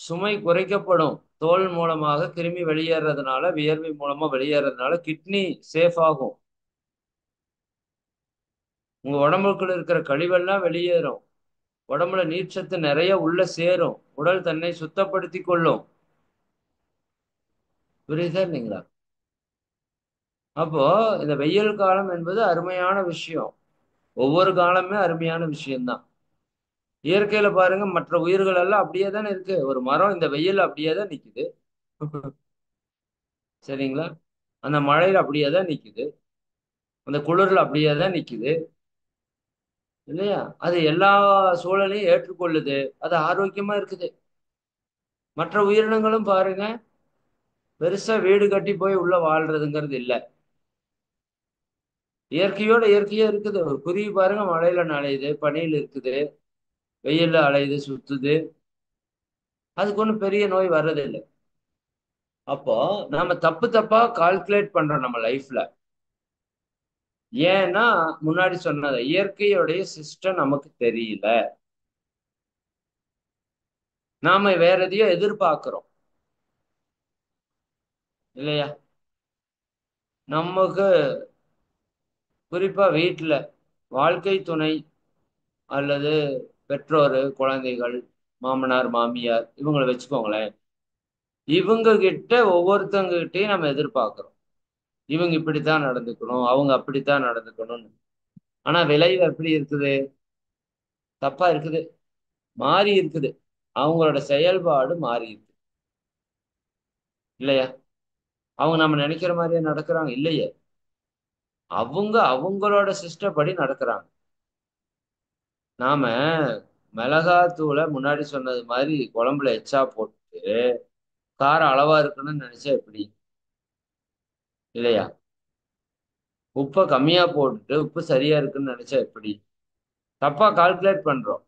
சுமை குறைக்கப்படும். தோல் மூலமாக கிருமி வெளியேறதுனால, வியர்வை மூலமா வெளியேறதுனால கிட்னி சேஃப் ஆகும். உங்க உடம்புக்குள்ள இருக்கிற கழிவெல்லாம் வெளியேறும். உடம்புல நீர்ச்சத்து நிறைய உள்ள சேரும். உடல் தன்னை சுத்தப்படுத்தி கொள்ளும். புரியுதா இல்லைங்களா? அப்போ இந்த வெயில் காலம் என்பது அருமையான விஷயம். ஒவ்வொரு காலமே அருமையான விஷயம்தான். இயற்கையில பாருங்க, மற்ற உயிர்கள் எல்லாம் அப்படியே தானே இருக்கு. ஒரு மரம் இந்த வெயில் அப்படியே தான் நிக்குது. சரிங்களா? அந்த மழையில அப்படியே தான் நிக்குது. அந்த குளிர்ல அப்படியே தான் நிக்குது. இல்லையா? அது எல்லா சூழலையும் ஏற்றுக்கொள்ளுது. அது ஆரோக்கியமா இருக்குது. மற்ற உயிரினங்களும் பாருங்க, பெருசா வீடு கட்டி போய் உள்ள வாழ்றதுங்கிறது இல்ல. இயற்கையோட இயற்கையா இருக்குது. ஒரு குருவி பாருங்க, மழையில நனையுது, பனியில இருக்குது, வெயில்ல அலையுது, சுத்துது. அதுக்கு ஒண்ணும் பெரிய நோய் வர்றதில்ல. அப்போ நாம தப்பு தப்பா கால்குலேட் பண்றோம் நம்ம லைஃப்ல. ஏன்னா, முன்னாடி சொன்னது இயற்கையுடைய சிஸ்டம் நமக்கு தெரியல. நாம வேற எதையோ எதிர்பார்க்கிறோம். இல்லையா? நமக்கு குறிப்பா வீட்டுல வாழ்க்கை துணை அல்லது பெற்றோரு, குழந்தைகள், மாமனார், மாமியார் இவங்கள வச்சுக்கோங்களேன். இவங்க கிட்ட ஒவ்வொருத்தவங்க கிட்டயும் நம்ம எதிர்பார்க்கிறோம். இவங்க இப்படித்தான் நடந்துக்கணும், அவங்க அப்படித்தான் நடந்துக்கணும்னு. ஆனா விளைவு எப்படி இருக்குது? தப்பா இருக்குது. மாறி இருக்குது. அவங்களோட செயல்பாடு மாறி இருக்கு. இல்லையா? அவங்க நம்ம நினைக்கிற மாதிரியே நடக்கிறாங்க இல்லையே. அவங்க அவங்களோட சிஸ்டம் படி நடக்கிறாங்க. நாம மிளகாத்தூளை முன்னாடி சொன்னது மாதிரி குழம்புல எச்சா போட்டு காரம் அளவா இருக்குன்னு நினைச்சா எப்படி? இல்லையா? உப்பை கம்மியா போட்டுட்டு உப்பு சரியா இருக்குன்னு நினைச்சா எப்படி? தப்பா கால்குலேட் பண்றோம்.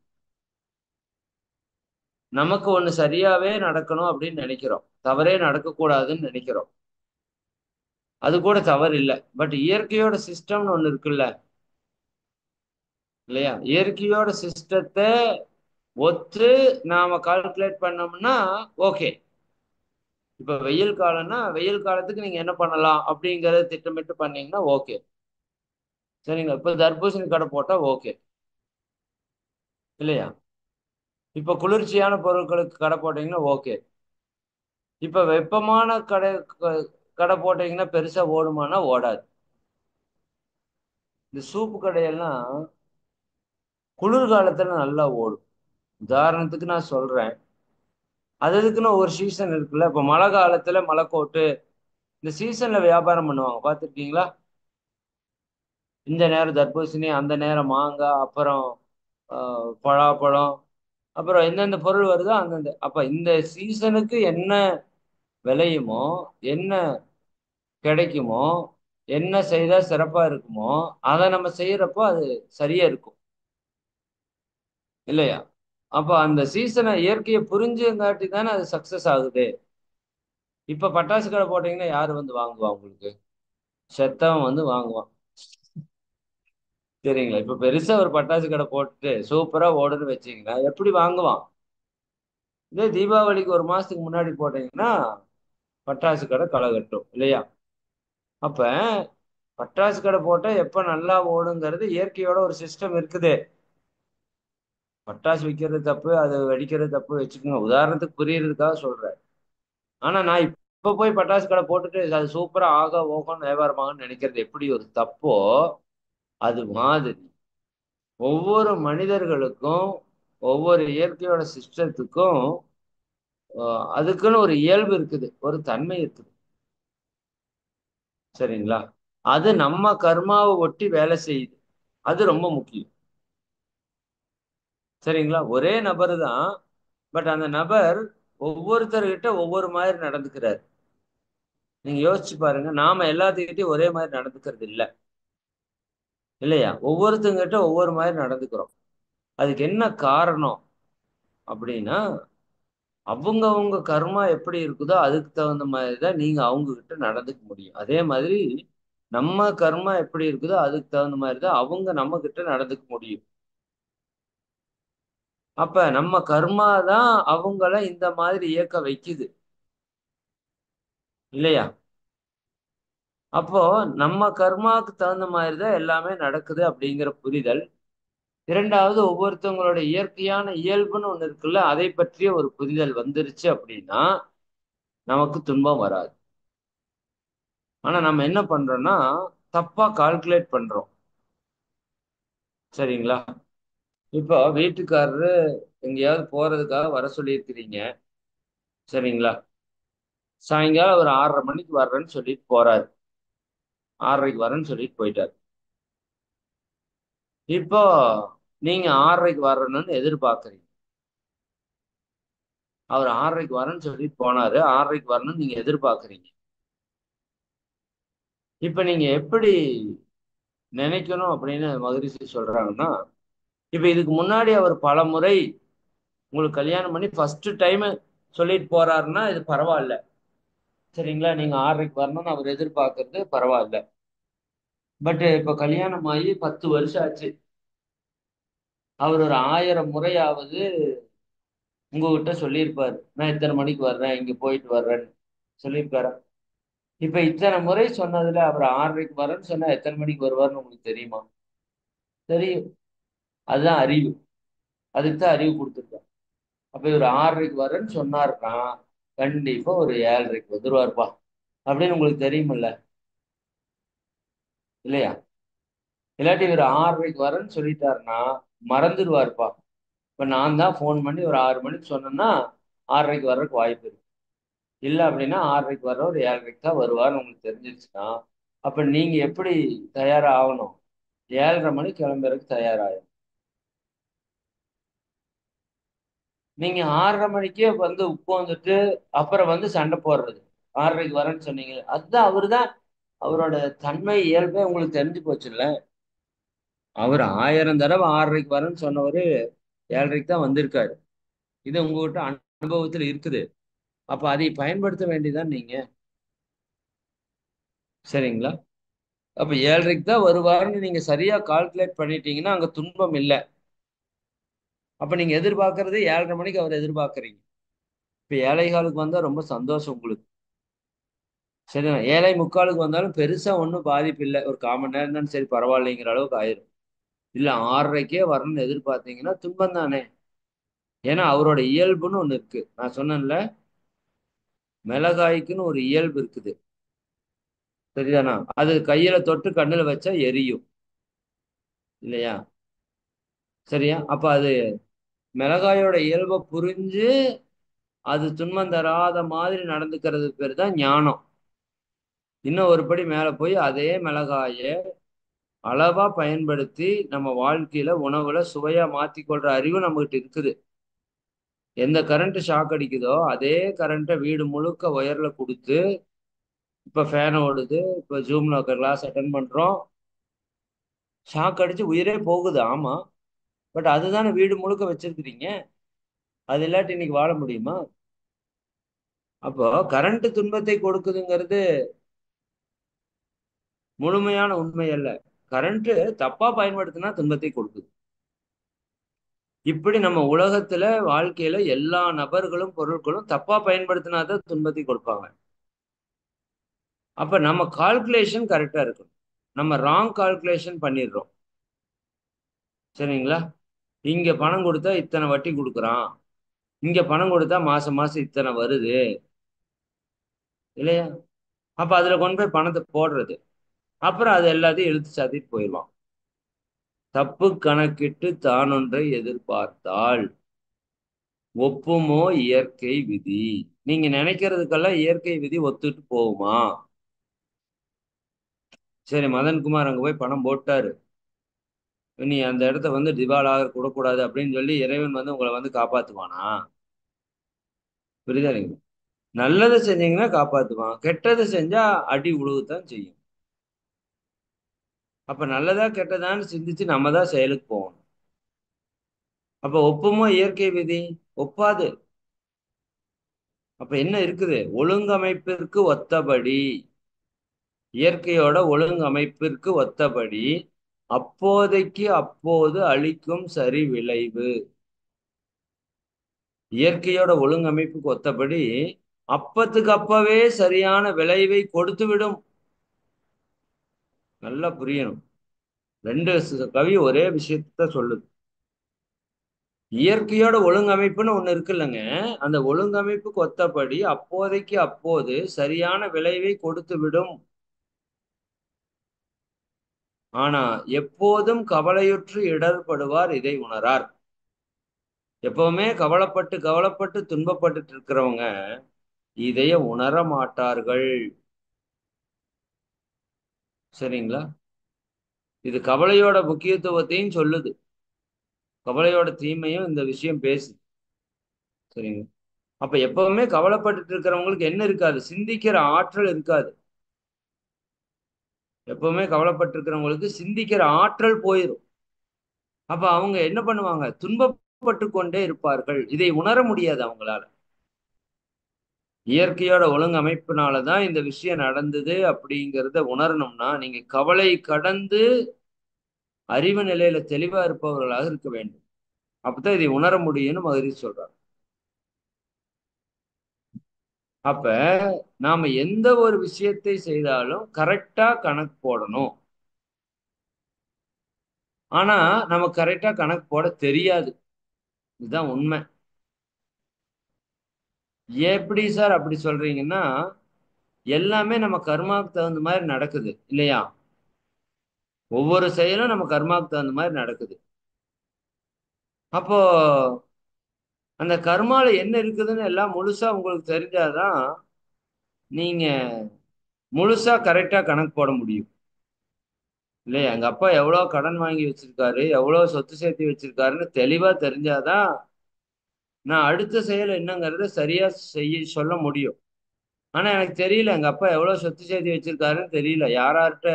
நமக்கு ஒண்ணு சரியாவே நடக்கணும் அப்படின்னு நினைக்கிறோம். தவறே நடக்கக்கூடாதுன்னு நினைக்கிறோம். அது கூட தவறு இல்லை. பட் இயற்கையோட சிஸ்டம்னு ஒண்ணு இருக்குல்ல. இல்லையா? இயற்கையோட சிஸ்டத்தை ஒத்து நாம கால்குலேட் பண்ணோம்னா ஓகே. இப்ப வெயில் காலம்னா வெயில் காலத்துக்கு நீங்க என்ன பண்ணலாம் அப்படிங்கறத திட்டமிட்டு பண்ணீங்கன்னா ஓகே. சரிங்களா? இப்ப தர்பூசணி கடை போட்டா ஓகே. இல்லையா? இப்ப குளிர்ச்சியான பொருட்களுக்கு கடை போட்டீங்கன்னா ஓகே. இப்ப வெப்பமான கடை போட்டீங்கன்னா பெருசா ஓடுமானா ஓடாது. இந்த சூப்பு கடையெல்லாம் குளிர்காலத்துல நல்லா ஓடும். உதாரணத்துக்கு நான் சொல்றேன். அது அதுக்குன்னு ஒரு சீசன் இருக்குல்ல. இப்ப மழை காலத்துல மலைக்கோட்டு இந்த சீசன்ல வியாபாரம் பண்ணுவாங்க பார்த்துருக்கீங்களா? இந்த நேரம் தர்பூசணி, அந்த நேரம் மாங்காய், அப்புறம் பலாப்பழம், அப்புறம் எந்தெந்த பொருள் வருதோ அந்தந்த அப்ப இந்த சீசனுக்கு என்ன விளையுமோ, என்ன கிடைக்குமோ, என்ன செய்தா சிறப்பா இருக்குமோ, அதை நம்ம செய்யறப்போ அது சரியா இருக்கும். இல்லையா? அப்ப அந்த சீசனை இயற்கையை புரிஞ்சுங்காட்டி தானே அது சக்சஸ் ஆகுது. இப்ப பட்டாசு கடை போட்டீங்கன்னா யாரு வந்து வாங்குவா உங்களுக்கு? செத்தவன் வந்து வாங்குவான். சரிங்களா? இப்ப பெருசா ஒரு பட்டாசு கடை போட்டுட்டு சூப்பரா ஓடுன்னு வச்சீங்கன்னா எப்படி வாங்குவான்? இதே தீபாவளிக்கு ஒரு மாசத்துக்கு முன்னாடி போட்டீங்கன்னா பட்டாசு கடை களை கட்டும். இல்லையா? அப்ப பட்டாசு கடை போட்டா எப்ப நல்லா ஓடுங்கிறது இயற்கையோட ஒரு சிஸ்டம் இருக்குது. பட்டாசு விற்கிறது தப்பு, அது வெடிக்கிறது தப்பு வச்சுக்கோங்க. உதாரணத்துக்கு புரியறதுக்காக சொல்றேன். ஆனா நான் இப்ப போய் பட்டாசு கடை போட்டுட்டு அது சூப்பரா ஆக ஓகோன்னு வியாபாரமாகன்னு நினைக்கிறது எப்படி ஒரு தப்போ, அது மாதிரி ஒவ்வொரு மனிதர்களுக்கும் ஒவ்வொரு இயற்கையோட சிஸ்டத்துக்கும் அதுக்குன்னு ஒரு இயல்பு இருக்குது, ஒரு தன்மை இருக்குது. சரிங்களா? அது நம்ம கர்மாவை ஒட்டி வேலை செய்யுது. அது ரொம்ப முக்கியம். சரிங்களா? ஒரே நபர் தான். பட் அந்த நபர் ஒவ்வொருத்தர்கிட்ட ஒவ்வொரு மாதிரி நடந்துக்கிறார். நீங்க யோசிச்சு பாருங்க. நாம எல்லாத்துக்கிட்டையும் ஒரே மாதிரி நடந்துக்கிறது இல்ல. இல்லையா? ஒவ்வொருத்தங்கிட்ட ஒவ்வொரு மாதிரி நடந்துக்கிறோம். அதுக்கு என்ன காரணம் அப்படின்னா, அவங்க கர்மா எப்படி இருக்குதோ அதுக்கு தகுந்த மாதிரி தான் நீங்க அவங்க கிட்ட நடந்துக்க முடியும். அதே மாதிரி நம்ம கர்மா எப்படி இருக்குதோ அதுக்கு தகுந்த மாதிரி தான் அவங்க நம்ம கிட்ட நடந்துக்க முடியும். அப்ப நம்ம கர்மா தான் அவங்கள இந்த மாதிரி இயக்க வைக்குது. இல்லையா? அப்போ நம்ம கர்மாவுக்கு தகுந்த மாதிரி தான் எல்லாமே நடக்குது அப்படிங்கிற புரிதல். இரண்டாவது, ஒவ்வொருத்தவங்களோட இயற்கையான இயல்புன்னு ஒண்ணு இருக்குல்ல, அதை பற்றிய ஒரு புரிதல் வந்துருச்சு அப்படின்னா நமக்கு துன்பம் வராது. ஆனா நம்ம என்ன பண்றோம்னா தப்பா கால்குலேட் பண்றோம். சரிங்களா? இப்போ வீட்டுக்காரரு எங்கேயாவது போறதுக்காக வர சொல்லியிருக்கிறீங்க. சரிங்களா? சாயங்காலம் ஒரு 6:30 மணிக்கு வர்றேன்னு சொல்லிட்டு போறாரு. 6:30க்கு வரேன்னு சொல்லிட்டு போயிட்டாரு. இப்போ நீங்க 6:30க்கு வரணும்னு எதிர்பார்க்கறீங்க. அவர் 6:30க்கு வரேன்னு சொல்லிட்டு போனாரு. 6:30க்கு வரணும்னு நீங்க எதிர்பார்க்கறீங்க. இப்ப நீங்க எப்படி நினைக்கணும் அப்படின்னு மகரிஷி சொல்றாங்கன்னா, இப்ப இதுக்கு முன்னாடி அவர் பல முறை உங்களுக்கு கல்யாணம் பண்ணி ஃபர்ஸ்ட் டைம் சொல்லிட்டு போறாருன்னா இது பரவாயில்ல. சரிங்களா? நீங்க 6:30க்கு வரணும்னு அவர் எதிர்பார்க்கறது பரவாயில்ல. பட் இப்ப கல்யாணம் ஆகி 10 வருஷம் ஆச்சு. அவர் ஒரு 1000 முறையாவது உங்ககிட்ட சொல்லியிருப்பாரு. நான் இத்தனை மணிக்கு வர்றேன், இங்க போயிட்டு வர்றேன்னு சொல்லியிருப்பாரா? இப்ப இத்தனை முறை சொன்னதுல அவர் 6:30க்கு வரேன்னு சொன்னா எத்தனை மணிக்கு வருவார்னு உங்களுக்கு தெரியுமா? தெரியும். அதுதான் அறிவு. அதுக்கு தான் அறிவு கொடுத்துருக்கேன். அப்ப இவர் 6:30க்கு வரேன்னு சொன்னாருன்னா கண்டிப்பா ஒரு 7:30க்கு வந்துருவாருப்பா அப்படின்னு உங்களுக்கு தெரியுமில்ல? இல்லையா? இல்லாட்டி இவர் 6:30க்கு வரேன்னு சொல்லிட்டாருன்னா மறந்துடுவாருப்பா. இப்ப நான் தான் ஃபோன் பண்ணி ஒரு 6 மணிக்கு சொன்னேன்னா 6:30க்கு வர்றதுக்கு வாய்ப்பு இருக்கு. இல்ல அப்படின்னா 6:30க்கு வர்றவர் 7:30க்கு தான் வருவார்னு உங்களுக்கு தெரிஞ்சிருச்சுன்னா அப்ப நீங்க எப்படி தயாராகணும்? 7:30 மணிக்கு கிளம்புறதுக்கு தயாராகும். நீங்க 6:30 மணிக்கே வந்து உட்காந்துட்டு அப்புறம் வந்து சண்டை போடுறது. 6:30க்கு வரேன்னு சொன்னீங்க. அதுதான் அவருதான் அவரோட தன்மை இயல்பே உங்களுக்கு தெரிஞ்சு போச்சுல்ல. அவர் 1000 தடவை 6:30க்கு வரேன்னு சொன்னவரு 7:30க்கு தான் வந்திருக்காரு. இது உங்ககிட்ட அனுபவத்தில் இருக்குது. அப்ப அதை பயன்படுத்த வேண்டியதான் நீங்க. சரிங்களா? அப்ப 7:30க்கு தான் வருவாருன்னு நீங்க சரியா கால்குலேட் பண்ணிட்டீங்கன்னா அங்க துன்பம் இல்லை. அப்ப நீங்க எதிர்பார்க்கறது 7:30 மணிக்கு அவர் எதிர்பார்க்கறீங்க. இப்ப 7:15க்கு வந்தா ரொம்ப சந்தோஷம் உங்களுக்கு. சரிண்ணா? 7:45க்கு வந்தாலும் பெருசா ஒன்றும் பாதிப்பு இல்லை. ஒரு 1/4 மணி நேரம் தான் சரி பரவாயில்லைங்கிற அளவுக்கு ஆயிரும். இல்ல 6:30க்கே வரணும்னு எதிர்பார்த்தீங்கன்னா துன்பம் தானே. ஏன்னா அவரோட இயல்புன்னு ஒண்ணு இருக்கு. நான் சொன்னேன்ல, மிளகாய்க்குன்னு ஒரு இயல்பு இருக்குது. சரிதானா? அது கையில தொட்டு கண்ணுல வச்சா எரியும். இல்லையா? சரியா? அப்ப அது மிளகாயோட இயல்பை புரிஞ்சு அது துன்பம் தராத மாதிரி நடந்துக்கிறது பேர் தான் ஞானம். இன்னும் ஒரு படி மேல போய் அதே மிளகாய அளவா பயன்படுத்தி நம்ம வாழ்க்கையில உணவுல சுவையா மாத்திக்கொள்ற அறிவு நம்மகிட்ட இருக்குது. எந்த கரண்ட் ஷாக் அடிக்குதோ அதே கரண்ட்டை வீடு முழுக்க ஒயர்ல கொடுத்து இப்ப ஃபேன் ஓடுது, இப்ப ஜூம்ல கிளாஸ் அட்டன் பண்றோம். ஷாக் அடிச்சு உயிரே போகுது, ஆமா. பட் அதுதானே வீடு முழுக்க வச்சிருக்கிறீங்க. அது இல்லாட்டி இன்னைக்கு வாழ முடியுமா? அப்போ கரண்ட் துன்பத்தை கொடுக்குதுங்கிறது முழுமையான உண்மை அல்ல. கரண்ட் தப்பா பயன்படுத்தினா துன்பத்தை கொடுக்குது. இப்படி நம்ம உலகத்துல வாழ்க்கையில எல்லா நபர்களும் பொருட்களும் தப்பா பயன்படுத்தினாதான் துன்பத்தை கொடுப்பாங்க. அப்ப நம்ம கால்குலேஷன் கரெக்டா இருக்கணும். நம்ம ராங் கால்குலேஷன் பண்ணிடுறோம். சரிங்களா? இங்க பணம் கொடுத்தா இத்தனை வட்டி கொடுக்குறான், இங்க பணம் கொடுத்தா மாசம் மாசம் இத்தனை வருது. இல்லையா? அப்ப அதுல கொண்டு போய் பணத்தை போடுறது. அப்புறம் அது எல்லாத்தையும் இழுத்து சாத்திட்டு போயிடுவான். தப்பு கணக்கிட்டு தானொன்றை எதிர்பார்த்தால் ஒப்புமோ இயற்கை விதி. நீங்க நினைக்கிறதுக்கெல்லாம் இயற்கை விதி ஒத்துட்டு போகுமா? சரி, மதன்குமார் அங்க போய் பணம் போட்டாரு, நீ அந்த இடத்த வந்து திவாலாக கூடக்கூடாது அப்படின்னு சொல்லி இறைவன் வந்து உங்களை வந்து காப்பாத்துவானா? புரியுதா நீங்க? நல்லதை செஞ்சீங்கன்னா காப்பாத்துவான், கெட்டதை செஞ்சா அடி உழுவுத்தான் செய்யும். அப்ப நல்லதா கெட்டதான்னு சிந்திச்சு நம்ம தான் செயலுக்கு போகணும். அப்ப ஒப்புமோ இயற்கை விதி? ஒப்பாது. அப்ப என்ன இருக்குது? ஒழுங்கமைப்பிற்கு ஒத்தபடி, இயற்கையோட ஒழுங்கமைப்பிற்கு ஒத்தபடி அப்போதைக்கு அப்போது அளிக்கும் சரி விளைவு. இயற்கையோட ஒழுங்கமைப்புக்கு ஒத்தபடி அப்பத்துக்கு அப்பவே சரியான விளைவை கொடுத்து விடும். நல்லா புரியணும். ரெண்டு கவி ஒரே விஷயத்த சொல்லுது. இயற்கையோட ஒழுங்கமைப்புன்னு ஒண்ணு இருக்குல்லங்க. அந்த ஒழுங்கமைப்புக்கு ஒத்தபடி அப்போதைக்கு அப்போது சரியான விளைவை கொடுத்து விடும். ஆனா எப்போதும் கவலையுற்று இடர்படுவார் இதை உணரார். எப்பவுமே கவலைப்பட்டு கவலைப்பட்டு துன்பப்பட்டுட்டு இருக்கிறவங்க இதைய உணர மாட்டார்கள். சரிங்களா? இது கவலையோட முக்கியத்துவத்தையும் சொல்லுது. கவலையோட தீமையும் இந்த விஷயம் பேசுது. சரிங்க. அப்ப எப்பவுமே கவலைப்பட்டுட்டு இருக்கிறவங்களுக்கு என்ன இருக்காது? சிந்திக்கிற ஆற்றல் இருக்காது. எப்பவுமே கவலைப்பட்டு இருக்கிறவங்களுக்கு சிந்திக்கிற ஆற்றல் போயிரும். அப்ப அவங்க என்ன பண்ணுவாங்க? துன்பப்பட்டு கொண்டே இருப்பார்கள். இதை உணர முடியாது அவங்களால. இயற்கையோட ஒழுங்கமைப்பினாலதான் இந்த விஷயம் நடந்தது அப்படிங்கிறத உணரணும்னா நீங்க கவலை கடந்து அறிவு நிலையில தெளிவா இருப்பவர்களாக இருக்க வேண்டும். அப்பதான் இதை உணர முடியும்னு மகிழ்ச்சி சொல்றாங்க. அப்ப நாம எந்த ஒரு விஷயத்தை செய்தாலும் கரெக்டா கணக்கு போடணும். ஆனா நமக்கு கரெக்டா கணக்கு போட தெரியாது. இதுதான் உண்மை. எப்படி சார் அப்படி சொல்றீங்கன்னா எல்லாமே நம்ம கர்மாவுக்கு தகுந்த மாதிரி நடக்குது இல்லையா? ஒவ்வொரு செயலும் நம்ம கர்மாவுக்கு தகுந்த மாதிரி நடக்குது. அப்போ அந்த கர்மால என்ன இருக்குதுன்னு எல்லாம் முழுசா உங்களுக்கு தெரிஞ்சாதான் நீங்க முழுசா கரெக்டா கணக்கு போட முடியும். இல்லையா? எங்க அப்பா எவ்வளவு கடன் வாங்கி வச்சிருக்காரு, எவ்வளவு சொத்து சேர்த்து வச்சிருக்காருன்னு தெளிவா தெரிஞ்சாதான் நான் அடுத்த செயல் என்னங்கிறத சரியா சொல்ல முடியும். ஆனா எனக்கு தெரியல எங்க அப்பா எவ்வளவு சொத்து சேர்த்து வச்சிருக்காருன்னு தெரியல. யார்கிட்ட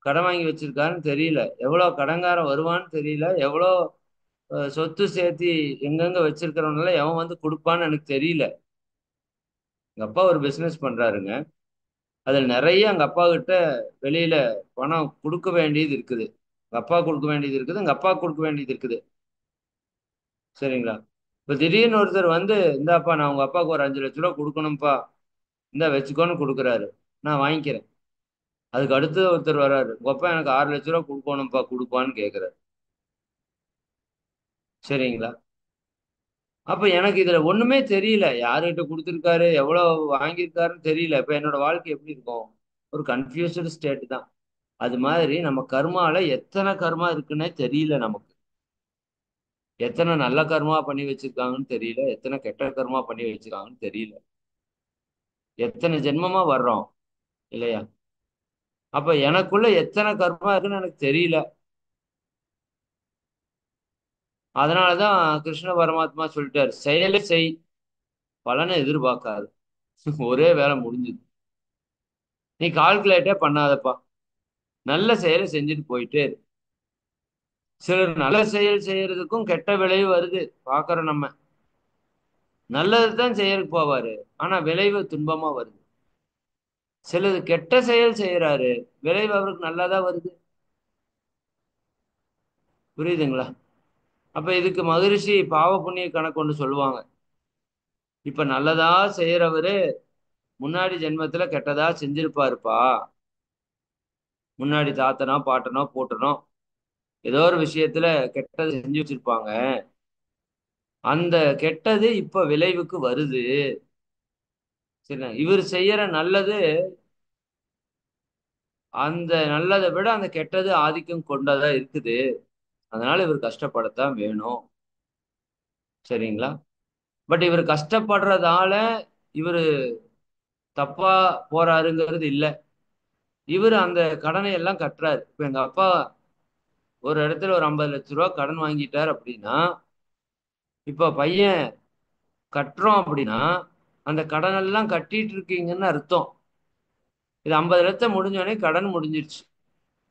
கடன் வாங்கி வச்சிருக்காருன்னு தெரியல. எவ்வளவு கடன்காரன் வருவான்னு தெரியல. எவ்வளவு சொத்து சேர்த்து எங்கெங்க வச்சிருக்கிறவனால எவன் வந்து கொடுப்பான்னு எனக்கு தெரியல. எங்க அப்பா ஒரு பிசினஸ் பண்றாருங்க. அதுல நிறைய எங்க அப்பா கிட்ட வெளியில பணம் கொடுக்க வேண்டியது இருக்குது. எங்க அப்பா கொடுக்க வேண்டியது இருக்குது, எங்க அப்பா கொடுக்க வேண்டியது இருக்குது. சரிங்களா? இப்ப திடீர்னு ஒருத்தர் வந்து இந்தாப்பா நான் உங்க அப்பாவுக்கு ஒரு 5 லட்ச ரூபா கொடுக்கணும்ப்பா, இந்தா வச்சுக்கோன்னு கொடுக்குறாரு. நான் வாங்கிக்கிறேன். அதுக்கு அடுத்து ஒருத்தர் வர்றாரு, உங்க அப்பா எனக்கு 6 லட்ச ரூபா கொடுக்கணும்ப்பா கொடுப்பான்னு கேட்கிறாரு. சரிங்களா? அப்ப எனக்கு இதுல ஒண்ணுமே தெரியல. யாருகிட்ட கொடுத்திருக்காரு, எவ்வளவு வாங்கியிருக்காருன்னு தெரியல. இப்ப என்னோட வாழ்க்கை எப்படி இருக்கும்? ஒரு கன்ஃபியூஸ்டு ஸ்டேட் தான். அது மாதிரி நம்ம கர்மால எத்தனை கர்மா இருக்குன்னே தெரியல நமக்கு. எத்தனை நல்ல கர்மா பண்ணி வச்சிருக்காங்கன்னு தெரியல. எத்தனை கெட்ட கர்மா பண்ணி வச்சிருக்காங்கன்னு தெரியல. எத்தனை ஜென்மமா வர்றோம் இல்லையா? அப்ப எனக்குள்ள எத்தனை கர்மா இருக்குன்னு எனக்கு தெரியல. அதனாலதான் கிருஷ்ண பரமாத்மா சொல்லிட்டாரு, செயலை செய், பலனை எதிர்பார்க்காது. ஒரே வேலை முடிஞ்சுது. நீ கால்குலேட்டே பண்ணாதப்பா, நல்ல செயலை செஞ்சுட்டு போயிட்டே இரு. சிலர் நல்ல செயல் செய்யறதுக்கும் கெட்ட விளைவு வருது பாக்குறோம் நம்ம. நல்லதுதான் செய்யறதுக்கு போவாரு, ஆனா விளைவு துன்பமா வருது. சிலது கெட்ட செயல் செய்யறாரு, விளைவு அவருக்கு நல்லாதான் வருது. புரியுதுங்களா? அப்ப இதுக்கு மகரிஷி பாவ புண்ணிய கணக்கு ஒன்று சொல்லுவாங்க. இப்ப நல்லதா செய்யறவரு முன்னாடி ஜென்மத்துல கெட்டதா செஞ்சிருப்பாருப்பா. முன்னாடி தாத்தனோ பாட்டனோ பூட்டனோ ஏதோ ஒரு விஷயத்துல கெட்டது செஞ்சு வச்சிருப்பாங்க. அந்த கெட்டது இப்ப விளைவுக்கு வருது. சரி, இவர் செய்யற நல்லது அந்த நல்லதை விட அந்த கெட்டது ஆதிக்கம் கொண்டதா இருக்குது. அதனால இவர் கஷ்டப்படத்தான் வேணும். சரிங்களா? பட் இவர் கஷ்டப்படுறதால இவரு தப்பா போறாருங்கிறது இல்ல. இவர் அந்த கடனை எல்லாம் கட்டுறாரு. இப்ப எங்க அப்பா ஒரு இடத்துல ஒரு 50 லட்ச ரூபா கடன் வாங்கிட்டார் அப்படின்னா, இப்ப பையன் கட்டுறோம் அப்படின்னா அந்த கடன் எல்லாம் கட்டிட்டு இருக்கீங்கன்னு அர்த்தம். இது 50 லட்சம் முடிஞ்சோடனே கடன் முடிஞ்சிருச்சு.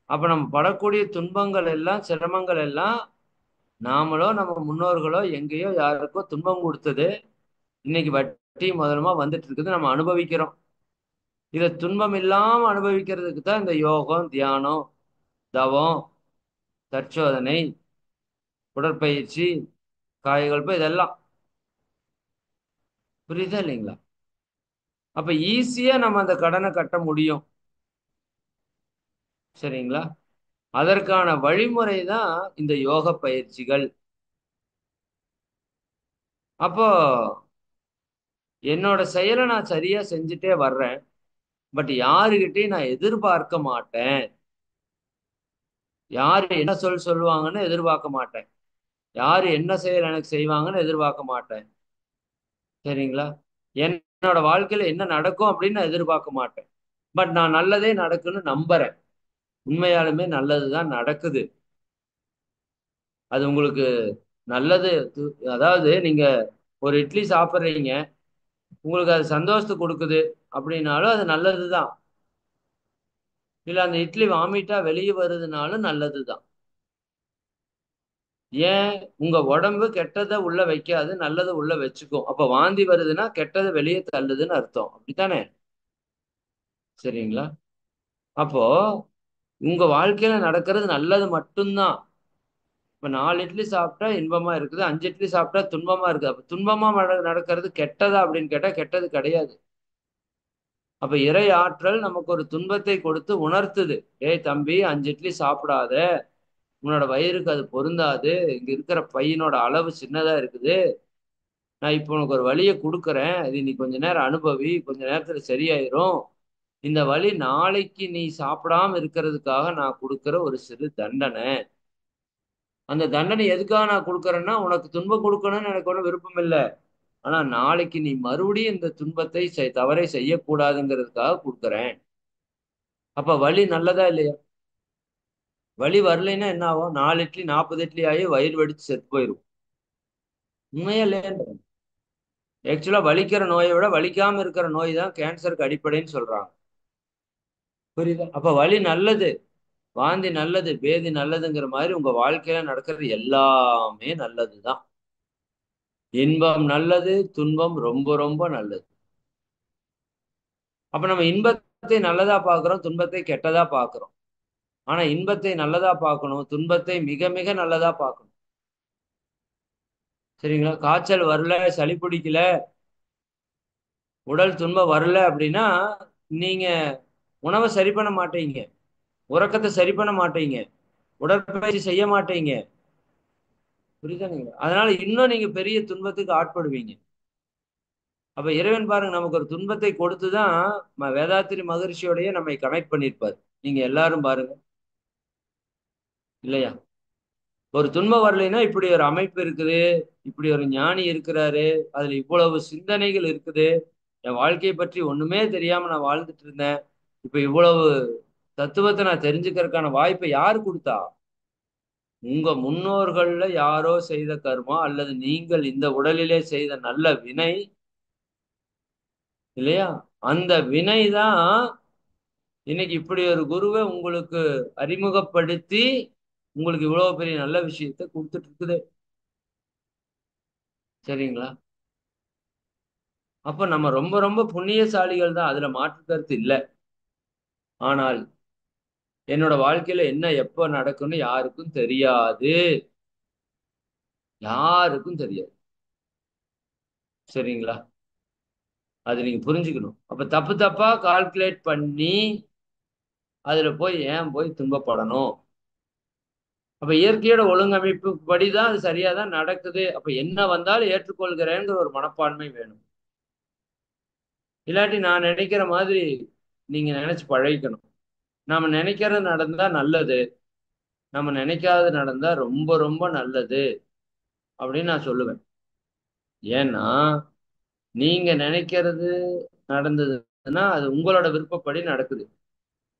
அப்ப நம்ம படக்கூடிய துன்பங்கள் எல்லாம் சிரமங்கள் எல்லாம் நாமளோ நம்ம முன்னோர்களோ எங்கேயோ யாருக்கோ துன்பம் கொடுத்தது இன்னைக்கு வட்டி முதலமா வந்துட்டு இருக்குது, நம்ம அனுபவிக்கிறோம். இதை துன்பம் இல்லாம அனுபவிக்கிறதுக்கு தான் இந்த யோகம், தியானம், தவம், தற்சோதனை, உடற்பயிற்சி, காயகல்பம் இதெல்லாம். புரியுதா இல்லைங்களா? அப்ப ஈஸியா நம்ம அந்த கடனை கட்ட முடியும். சரிங்களா? அதற்கான வழிமுறை தான் இந்த யோக பயிற்சிகள். அப்போ என்னோட செயலை நான் சரியா செஞ்சுட்டே வர்றேன். பட் யாருகிட்டையும் நான் எதிர்பார்க்க மாட்டேன். யாரு என்ன சொல்லுவாங்கன்னு எதிர்பார்க்க மாட்டேன். யாரு என்ன செயல் எனக்கு செய்வாங்கன்னு எதிர்பார்க்க மாட்டேன். சரிங்களா? என்னோட வாழ்க்கையில என்ன நடக்கும் அப்படின்னு நான் எதிர்பார்க்க மாட்டேன். பட் நான் நல்லதே நடக்குன்னு நம்புறேன். உண்மையாலுமே நல்லதுதான் நடக்குது. அது உங்களுக்கு நல்லது. அதாவது நீங்க ஒரு இட்லி சாப்பிடுறீங்க, உங்களுக்கு அது சந்தோஷத்தை கொடுக்குது அப்படின்னாலும் அது நல்லதுதான். இல்ல அந்த இட்லி வாமிட்டா வெளியே வருதுனாலும் நல்லதுதான். ஏன்? உங்க உடம்பு கெட்டதை உள்ள வைக்காது, நல்லதை உள்ள வச்சுக்கும். அப்ப வாந்தி வருதுன்னா கெட்டதை வெளியே தள்ளுதுன்னு அர்த்தம். அப்படித்தானே? சரிங்களா? அப்போ உங்க வாழ்க்கையில நடக்கிறது நல்லது மட்டும்தான். இப்ப 4 இட்லி சாப்பிட்டா இன்பமா இருக்குது, 5 இட்லி சாப்பிட்டா துன்பமா இருக்குது. அப்ப துன்பமா நடக்கிறது கெட்டதா அப்படின்னு கேட்டா கெட்டது கிடையாது. அப்ப இறை ஆற்றல் நமக்கு ஒரு துன்பத்தை கொடுத்து உணர்த்துது. ஏய் தம்பி, 5 இட்லி சாப்பிடாத, உன்னோட வயிறுக்கு அது பொருந்தாது, இங்க இருக்கிற பையனோட அளவு சின்னதா இருக்குது. நான் இப்போ உனக்கு ஒரு வழியை கொடுக்குறேன், இது நீ கொஞ்ச நேரம் அனுபவி, கொஞ்ச நேரத்துல சரியாயிரும். இந்த வழி நாளைக்கு நீ சாப்பிடாம இருக்கிறதுக்காக நான் கொடுக்கிற ஒரு சிறு தண்டனை. அந்த தண்டனை எதுக்காக நான் கொடுக்குறேன்னா, உனக்கு துன்பம் கொடுக்கணும்னு எனக்கு ஒன்றும் விருப்பம் இல்லை. ஆனா நாளைக்கு நீ மறுபடியும் இந்த துன்பத்தை தவறை செய்யக்கூடாதுங்கிறதுக்காக கொடுக்குறேன். அப்ப வழி நல்லதா இல்லையா? வழி வரலைன்னா என்ன ஆகும்? 4 இட்லி 40 இட்லி ஆகி வயிறு வெடிச்சு செத்து போயிடும். உண்மையா இல்லையா? ஆக்சுவலா வலிக்கிற நோயை விட வலிக்காம இருக்கிற நோய் தான் கேன்சருக்கு அடிப்படைன்னு சொல்றாங்க. புரியுதா? அப்ப வலி நல்லது, வாந்தி நல்லது, பேதி நல்லதுங்கிற மாதிரி உங்க வாழ்க்கையில நடக்கிறது எல்லாமே நல்லதுதான். இன்பம் நல்லது, துன்பம் ரொம்ப ரொம்ப நல்லது. அப்ப நம்ம இன்பத்தை நல்லதா பார்க்கிறோம், துன்பத்தை கெட்டதா பார்க்கிறோம். ஆனா இன்பத்தை நல்லதா பார்க்கணும், துன்பத்தை மிக மிக நல்லதா பார்க்கணும். சரிங்களா? காய்ச்சல் வரல, சளி பிடிக்கல, உடல் துன்பம் வரல அப்படின்னா நீங்க உணவை சரி பண்ண மாட்டீங்க, உறக்கத்தை சரி பண்ண மாட்டீங்க, உடற்பயிற்சி செய்ய மாட்டீங்க. புரியுதா? நீங்க அதனால இன்னும் நீங்க பெரிய துன்பத்துக்கு ஆட்படுவீங்க. அப்ப இறைவன் பாருங்க, நமக்கு ஒரு துன்பத்தை கொடுத்துதான் வேதாத்திரி மகரிஷியோடய நம்மை கனெக்ட் பண்ணியிருப்பார். நீங்க எல்லாரும் பாருங்க. இல்லையா? ஒரு துன்பம் வரலைன்னா இப்படி ஒரு அமைப்பு இருக்குது, இப்படி ஒரு ஞானி இருக்கிறாரு, அதுல இவ்வளவு சிந்தனைகள் இருக்குது, என் வாழ்க்கையை பற்றி ஒண்ணுமே தெரியாம நான் வாழ்ந்துட்டு இருந்தேன், இப்ப இவ்வளவு தத்துவத்தை நான் தெரிஞ்சுக்கிறதுக்கான வாய்ப்பை யாரு கொடுத்தா? உங்க முன்னோர்கள்ல யாரோ செய்த கர்மா, அல்லது நீங்கள் இந்த உடலிலே செய்த நல்ல வினை. இல்லையா? அந்த வினை தான் இன்னைக்கு இப்படி ஒரு குருவை உங்களுக்கு அறிமுகப்படுத்தி உங்களுக்கு இவ்வளவு பெரிய நல்ல விஷயத்தை கொடுத்துட்டு இருக்குது. சரிங்களா? அப்ப நம்ம ரொம்ப ரொம்ப புண்ணியசாலிகள் தான், அதுல மாற்று கருத்து இல்லை. ஆனால் என்னோட வாழ்க்கையில என்ன எப்ப நடக்கும்னு யாருக்கும் தெரியாது. யாருக்கும் தெரியாது. சரிங்களா? அது நீங்க புரிஞ்சுக்கணும். அப்ப தப்பு தப்பா கால்குலேட் பண்ணி அதுல போய் ஏன் போய் துன்பப்படணும்? அப்ப இயற்கையோட ஒழுங்கமைப்பு படிதான் அது சரியாதான் நடக்குது. அப்ப என்ன வந்தாலும் ஏற்றுக்கொள்கிறேங்கிற ஒரு மனப்பான்மை வேணும். இல்லாட்டி நான் நினைக்கிற மாதிரி நீங்க நினைச்சு பழகிக்கணும். நாம நினைக்கிறது நடந்தா நல்லது, நம்ம நினைக்காதது நடந்தா ரொம்ப ரொம்ப நல்லது அப்படின்னு நான் சொல்லுவேன். ஏன்னா நீங்க நினைக்கிறது நடந்ததுன்னா அது உங்களோட விருப்பப்படி நடக்குது.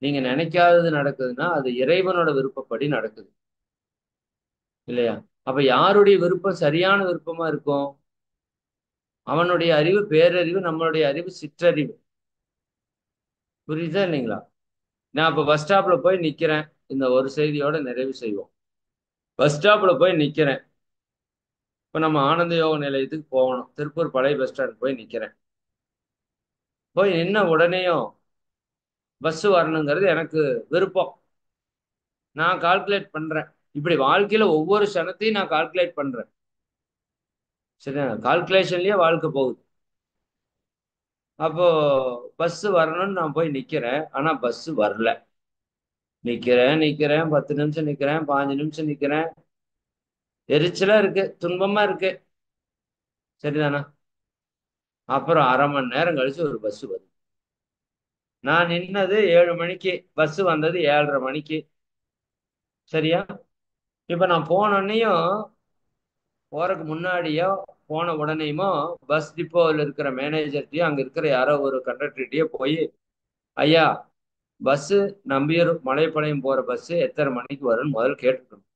நீங்க நினைக்காதது நடக்குதுன்னா அது இறைவனோட விருப்பப்படி நடக்குது. இல்லையா? அப்ப யாருடைய விருப்பம் சரியான விருப்பமா இருக்கும்? அவனுடைய அறிவு பேரறிவு, நம்மளுடைய அறிவு சிற்றறிவு. புரியுதா இல்லைங்களா? நான் இப்ப பஸ் ஸ்டாப்ல போய் நிக்கிறேன். இந்த ஒரு செய்தியோட நிறைவு செய்வோம். பஸ் ஸ்டாப்ல போய் நிக்கிறேன். இப்ப நம்ம ஆனந்த யோக நிலையத்துக்கு போகணும். திருப்பூர் பழைய பஸ் ஸ்டாண்ட் போய் நிக்கிறேன். போய் நின்ன உடனேயும் பஸ் வரணுங்கிறது எனக்கு விருப்பம். நான் கால்குலேட் பண்றேன். இப்படி வாழ்க்கையில ஒவ்வொரு க்ஷணத்தையும் நான் கால்குலேட் பண்றேன். சரியா? கால்குலேஷன்லயே வாழ்க்கை போகுது. அப்போ பஸ் வரணும்னு நான் போய் நிக்கிறேன். ஆனா பஸ் வரல. நிக்கிறேன் நிக்கிறேன் 10 நிமிஷம் நிக்கிறேன், 5 நிமிஷம் நிக்கிறேன். எரிச்சலா இருக்கு, துன்பமா இருக்கு. சரிதானா? அப்புறம் 1/2 மணி நேரம் கழிச்சு ஒரு பஸ் வருது. நான் நின்னது 7 மணிக்கு, பஸ் வந்தது 7:30 மணிக்கு. சரியா? இப்ப நான் போனோன்னையும், போறதுக்கு முன்னாடியோ போன உடனேயுமோ பஸ் டிப்போவில் இருக்கிற மேனேஜர்கிட்டயோ அங்க இருக்கிற யாரோ ஒரு கண்டக்டர்கிட்டயோ போய், ஐயா, பஸ் நம்பியூர் மலைப்பாளையம் போற பஸ் எத்தனை மணிக்கு வரும்னு முதல்ல கேட்டுக்கணும்.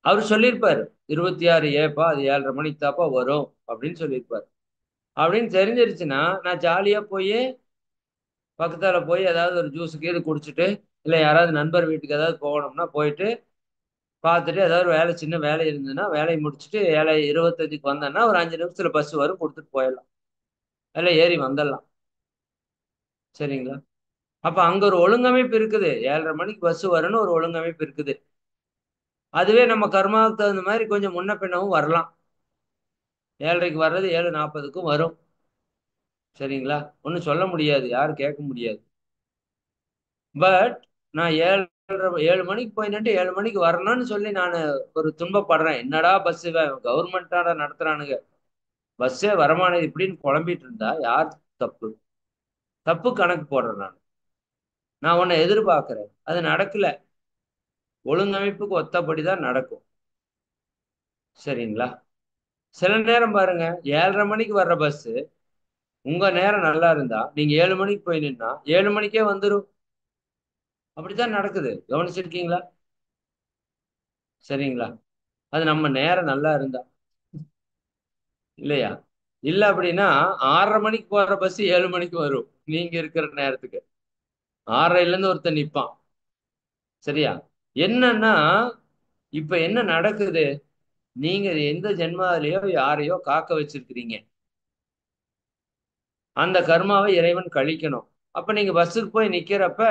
அவர் சொல்லியிருப்பாரு, 26 ஏப்பா, அது 7:30 மணிக்கு தாப்பா வரும் அப்படின்னு சொல்லியிருப்பாரு. அப்படின்னு தெரிஞ்சிருச்சுன்னா நான் ஜாலியா போய் பக்கத்தால போய் ஏதாவது ஒரு ஜூஸ் கீது குடிச்சிட்டு, இல்லை யாராவது நண்பர் வீட்டுக்கு ஏதாவது போகணும்னா போயிட்டு பார்த்துட்டு, ஏதாவது ஒரு வேலை, சின்ன வேலை இருந்ததுன்னா வேலையை முடிச்சுட்டு 7:25க்கு வந்தேன்னா ஒரு 5 நிமிஷத்துல பஸ் வரும், கொடுத்துட்டு போயிடலாம். அதில் ஏறி வந்துடலாம். சரிங்களா? அப்ப அங்க ஒரு ஒழுங்கமைப்பு இருக்குது. 7:30 மணிக்கு பஸ் வரும்னு ஒரு ஒழுங்கமைப்பு இருக்குது. அதுவே நம்ம கர்மாவுக்கு தகுந்த மாதிரி கொஞ்சம் முன்ன பின்னவும் வரலாம். 7:30க்கு வர்றது 7:40க்கும் வரும். சரிங்களா? ஒன்றும் சொல்ல முடியாது, யாரும் கேட்க முடியாது. பட் நான் 7:30 7 மணிக்கு போய் நின்று 7 மணிக்கு வரணும்னு சொல்லி நான் ஒரு துன்பப்படுறேன். என்னடா பஸ் கவர்மெண்டாடா நடத்துறானுங்க, பஸ்ஸே வரமானது இப்படின்னு புலம்பிட்டு இருந்தா யார் தப்பு? தப்பு கணக்கு போடுறேன் நான். நான் உன்னை எதிர்பார்க்கிறேன், அது நடக்கல. ஒழுங்கமைப்புக்கு ஒத்தபடிதான் நடக்கும். சரிங்களா? சில நேரம் பாருங்க, 7:30 மணிக்கு வர்ற பஸ் உங்க நேரம் நல்லா இருந்தா நீங்க 7 மணிக்கு போய் நின்னா 7 மணிக்கே வந்துடும். அப்படித்தான் நடக்குது, கவனிச்சிருக்கீங்களா? சரிங்களா? அது நம்ம நேரம் நல்லா இருந்தா, இல்லையா? இல்ல அப்படின்னா 6:30 மணிக்கு போற பஸ் 7 மணிக்கு வரும் நீங்க இருக்கிற நேரத்துக்கு. 6:30ல இருந்து ஒருத்தன் நிப்பான். சரியா? என்னன்னா, இப்ப என்ன நடக்குது? நீங்க எந்த ஜென்மாவிலேயோ யாரையோ காக்க வச்சிருக்கிறீங்க. அந்த கர்மாவை இறைவன் கழிக்கணும். அப்ப நீங்க பஸ்ஸுக்கு போய் நிக்கிறப்ப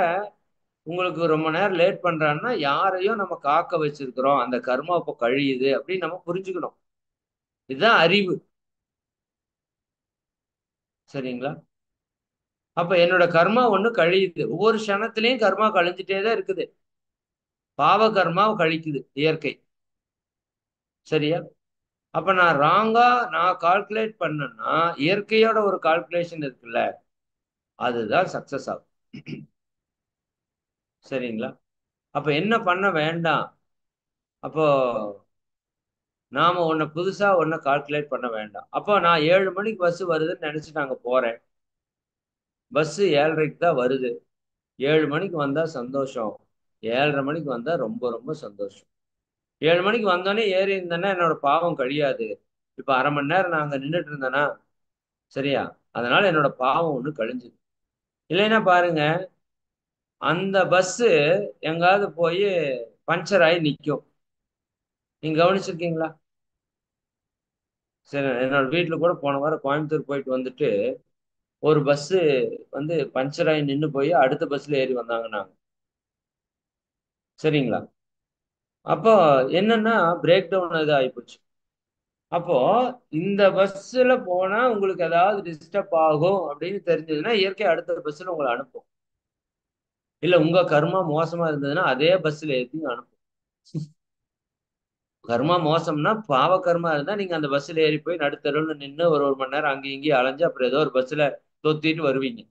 உங்களுக்கு ரொம்ப நேரம் லேட் பண்றான்னா யாரையோ நம்ம காக்க வச்சிருக்கிறோம், அந்த கர்மா இப்ப கழியுது அப்படின்னு நம்ம புரிஞ்சுக்கணும். இதுதான் அறிவு. சரிங்களா? அப்ப என்னோட கர்மா ஒண்ணு கழியுது, ஒவ்வொரு க்ஷணத்திலையும் கர்மா கழிஞ்சிட்டே தான் இருக்குது. பாவ கர்மா கழிக்குது இயற்கை. சரியா? அப்ப நான் ராங்கா நான் கால்குலேட் பண்ணேன்னா இயற்கையோட ஒரு கால்குலேஷன் இருக்குல்ல, அதுதான் சக்சஸ் ஆகும். சரிங்களா? அப்ப என்ன பண்ண வேண்டாம்? அப்போ நாம புதுசா ஒன்ன கால்குலேட் பண்ண வேண்டாம். அப்போ நான் 7 மணிக்கு பஸ் வருதுன்னு நினைச்சு நாங்க போறேன். பஸ் 7:30க்கு தான் வருது. 7 மணிக்கு வந்தா சந்தோஷம், 7:30 மணிக்கு வந்தா ரொம்ப ரொம்ப சந்தோஷம். 7 மணிக்கு வந்தோடனே ஏறி இருந்தேன்னா என்னோட பாவம் கழியாது. இப்ப அரை மணி நேரம் நான் அங்க நின்றுட்டு இருந்தேனா, சரியா? அதனால என்னோட பாவம் ஒண்ணு கழிஞ்சுது. இல்லைன்னா பாருங்க, அந்த பஸ் எங்காவது போய் பஞ்சர் ஆகி நிற்கும். நீங்க கவனிச்சிருக்கீங்களா? சரி, என்னோட வீட்டுல கூட போன வாரம் கோயம்புத்தூர் போயிட்டு வந்துட்டு ஒரு பஸ் பஞ்சர் ஆகி நின்று போய் அடுத்த பஸ்ல ஏறி வந்தாங்க நாங்க. சரிங்களா? அப்போ என்னன்னா பிரேக் டவுன் இது ஆயிப்போச்சு. அப்போ இந்த பஸ்ல போனா உங்களுக்கு ஏதாவது டிஸ்டர்ப் ஆகும் அப்படின்னு தெரிஞ்சதுன்னா இயற்கை அடுத்த பஸ்ல உங்களை அனுப்பும். இல்ல உங்க கர்மா மோசமா இருந்ததுன்னா அதே பஸ்ல ஏற்றி அனுப்பும். கர்மா மோசம்னா பாவ கர்மா இருந்தா நீங்க அந்த பஸ்ல ஏறி போய் நடுத்தருவில் நின்று ஒரு 1 மணி நேரம் அங்கேயும் இங்கேயும் அலைஞ்சு அப்புறம் ஏதோ ஒரு பஸ்ல தொத்திட்டு வருவீங்க.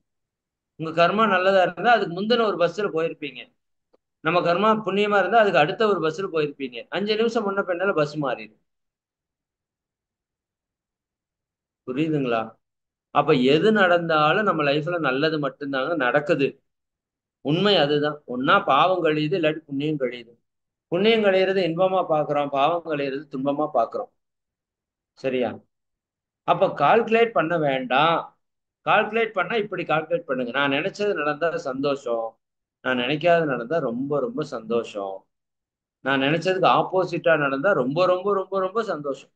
உங்க கர்மா நல்லதா இருந்தா அதுக்கு முந்தின ஒரு பஸ்ல போயிருப்பீங்க. நம்ம கர்மா புண்ணியமா இருந்தா அதுக்கு அடுத்த ஒரு பஸ்ல போயிருப்பீங்க. 5 நிமிஷம் முன்ன பின்னால பஸ் மாறிடும். புரியுதுங்களா? அப்ப எது நடந்தாலும் நம்ம லைஃப்ல நல்லது மட்டும்தாங்க நடக்குது. உண்மை அதுதான். ஒன்னா பாவம் கழியுது, இல்லாட்டி புண்ணியம் கழியுது. புண்ணியம் கழியிறது இன்பமா பாக்குறோம், பாவம் கழியிறது துன்பமா பாக்குறோம். சரியா? அப்ப கால்குலேட் பண்ண வேண்டாம். கால்குலேட் பண்ணா இப்படி கால்குலேட் பண்ணுங்க. நான் நினைச்சது நடந்தா சந்தோஷம், நான் நினைக்காத நடந்தா ரொம்ப ரொம்ப சந்தோஷம், நான் நினைச்சதுக்கு ஆப்போசிட்டா நடந்தா ரொம்ப ரொம்ப ரொம்ப ரொம்ப சந்தோஷம்.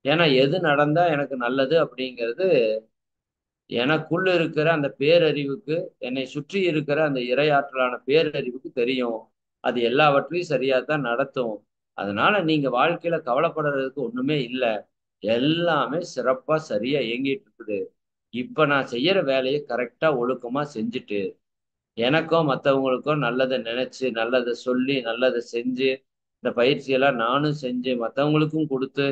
ஏன்னா எது நடந்தா எனக்கு நல்லது அப்படிங்கிறது எனக்குள்ள இருக்கிற அந்த பேரறிவுக்கு, என்னை சுற்றி இருக்கிற அந்த இறையாற்றலான பேரறிவுக்கு தெரியும். அது எல்லாவற்றையும் சரியா தான் நடத்தும். அதனால நீங்க வாழ்க்கையில கவலைப்படுறதுக்கு ஒண்ணுமே இல்ல. எல்லாமே சிறப்பா சரியா இயங்கிட்டு இருக்குது. இப்ப நான் செய்யற வேலையை கரெக்டா ஒழுக்கமா செஞ்சுட்டு, எனக்கும் மத்தவங்களுக்கும் நல்லதை நினைச்சு, நல்லதை சொல்லி, நல்லதை செஞ்சு, இந்த பயிற்சியெல்லாம் நானும் செஞ்சு மத்தவங்களுக்கும் கொடுத்து,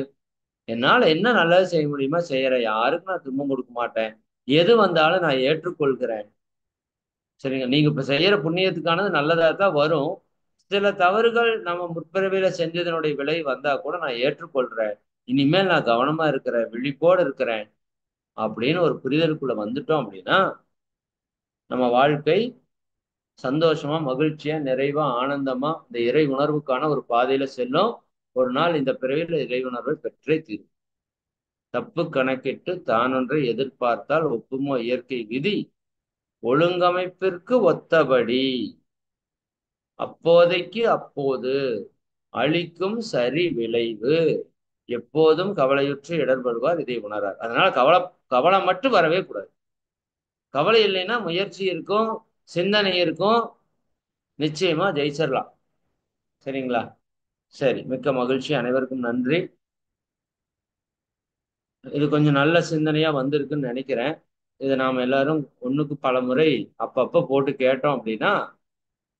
என்னால என்ன நல்லது செய்ய முடியுமோ செய்யறேன். யாருக்கும் நான் துன்பம் கொடுக்க மாட்டேன். எது வந்தாலும் நான் ஏற்றுக்கொள்கிறேன். சரிங்க. நீங்க இப்ப செய்யற புண்ணியத்துக்கானது நல்லதா தான் வரும். சில தவறுகள் நம்ம முற்பிறவியில செஞ்சதனுடைய விலை வந்தா கூட நான் ஏற்றுக்கொள்றேன். இனிமேல் நான் கவனமா இருக்கிறேன், விழிப்போடு இருக்கிறேன் அப்படின்னு ஒரு புரிதலுக்குள்ள வந்துட்டோம் அப்படின்னா நம்ம வாழ்க்கை சந்தோஷமா, மகிழ்ச்சியா, நிறைவா, ஆனந்தமா இந்த இறை உணர்வுக்கான ஒரு பாதையில செல்லும். ஒரு நாள் இந்த பிறவியில இறை உணர்வை பெற்றே தீரும். தப்பு கணக்கிட்டு தானொன்றை எதிர்பார்த்தால் ஒப்புமோ இயற்கை விதி ஒழுங்கமைப்பிற்கு ஒத்தபடி அப்போதைக்கு அப்போது அளிக்கும் சரி விளைவு எப்போதும் கவலையுற்று இடர்படுவார் இதை உணரார். அதனால கவலை மட்டும் வரவே கூடாது. கவலை இல்லைன்னா முயற்சி இருக்கும், சிந்தனை இருக்கும், நிச்சயமா ஜெயிச்சிடலாம். சரிங்களா? சரி, மிக்க மகிழ்ச்சி. அனைவருக்கும் நன்றி. இது கொஞ்சம் நல்ல சிந்தனையா வந்திருக்குன்னு நினைக்கிறேன். இதை நாம எல்லாரும் ஒண்ணுக்கு பல முறை அப்பப்ப போட்டு கேட்டோம் அப்படின்னா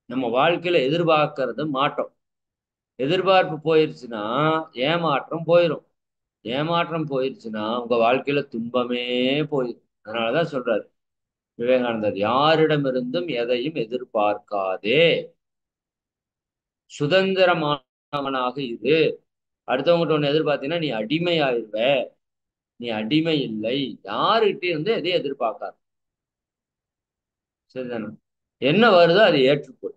நம்ம வாழ்க்கையில எதிர்பார்க்கறது மாட்டோம். எதிர்பார்ப்பு போயிருச்சுன்னா ஏமாற்றம் போயிடும். ஏமாற்றம் போயிருச்சுன்னா உங்க வாழ்க்கையில துன்பமே போயிடும். அதனாலதான் சொல்றாரு விவேகானந்தர், யாரிடமிருந்தும் எதையும் எதிர்பார்க்காதே, சுதந்திரமானவனாக இரு. அடுத்தவங்ககிட்ட ஒண்ணு எதிர்பார்த்தீங்கன்னா நீ அடிமை ஆயிருவ. நீ அடிமை இல்லை. யாருகிட்டயும் இருந்து எதையும் எதிர்பார்க்காது. சரிதானே? என்ன வருதோ அதை ஏற்றுக்கொள்.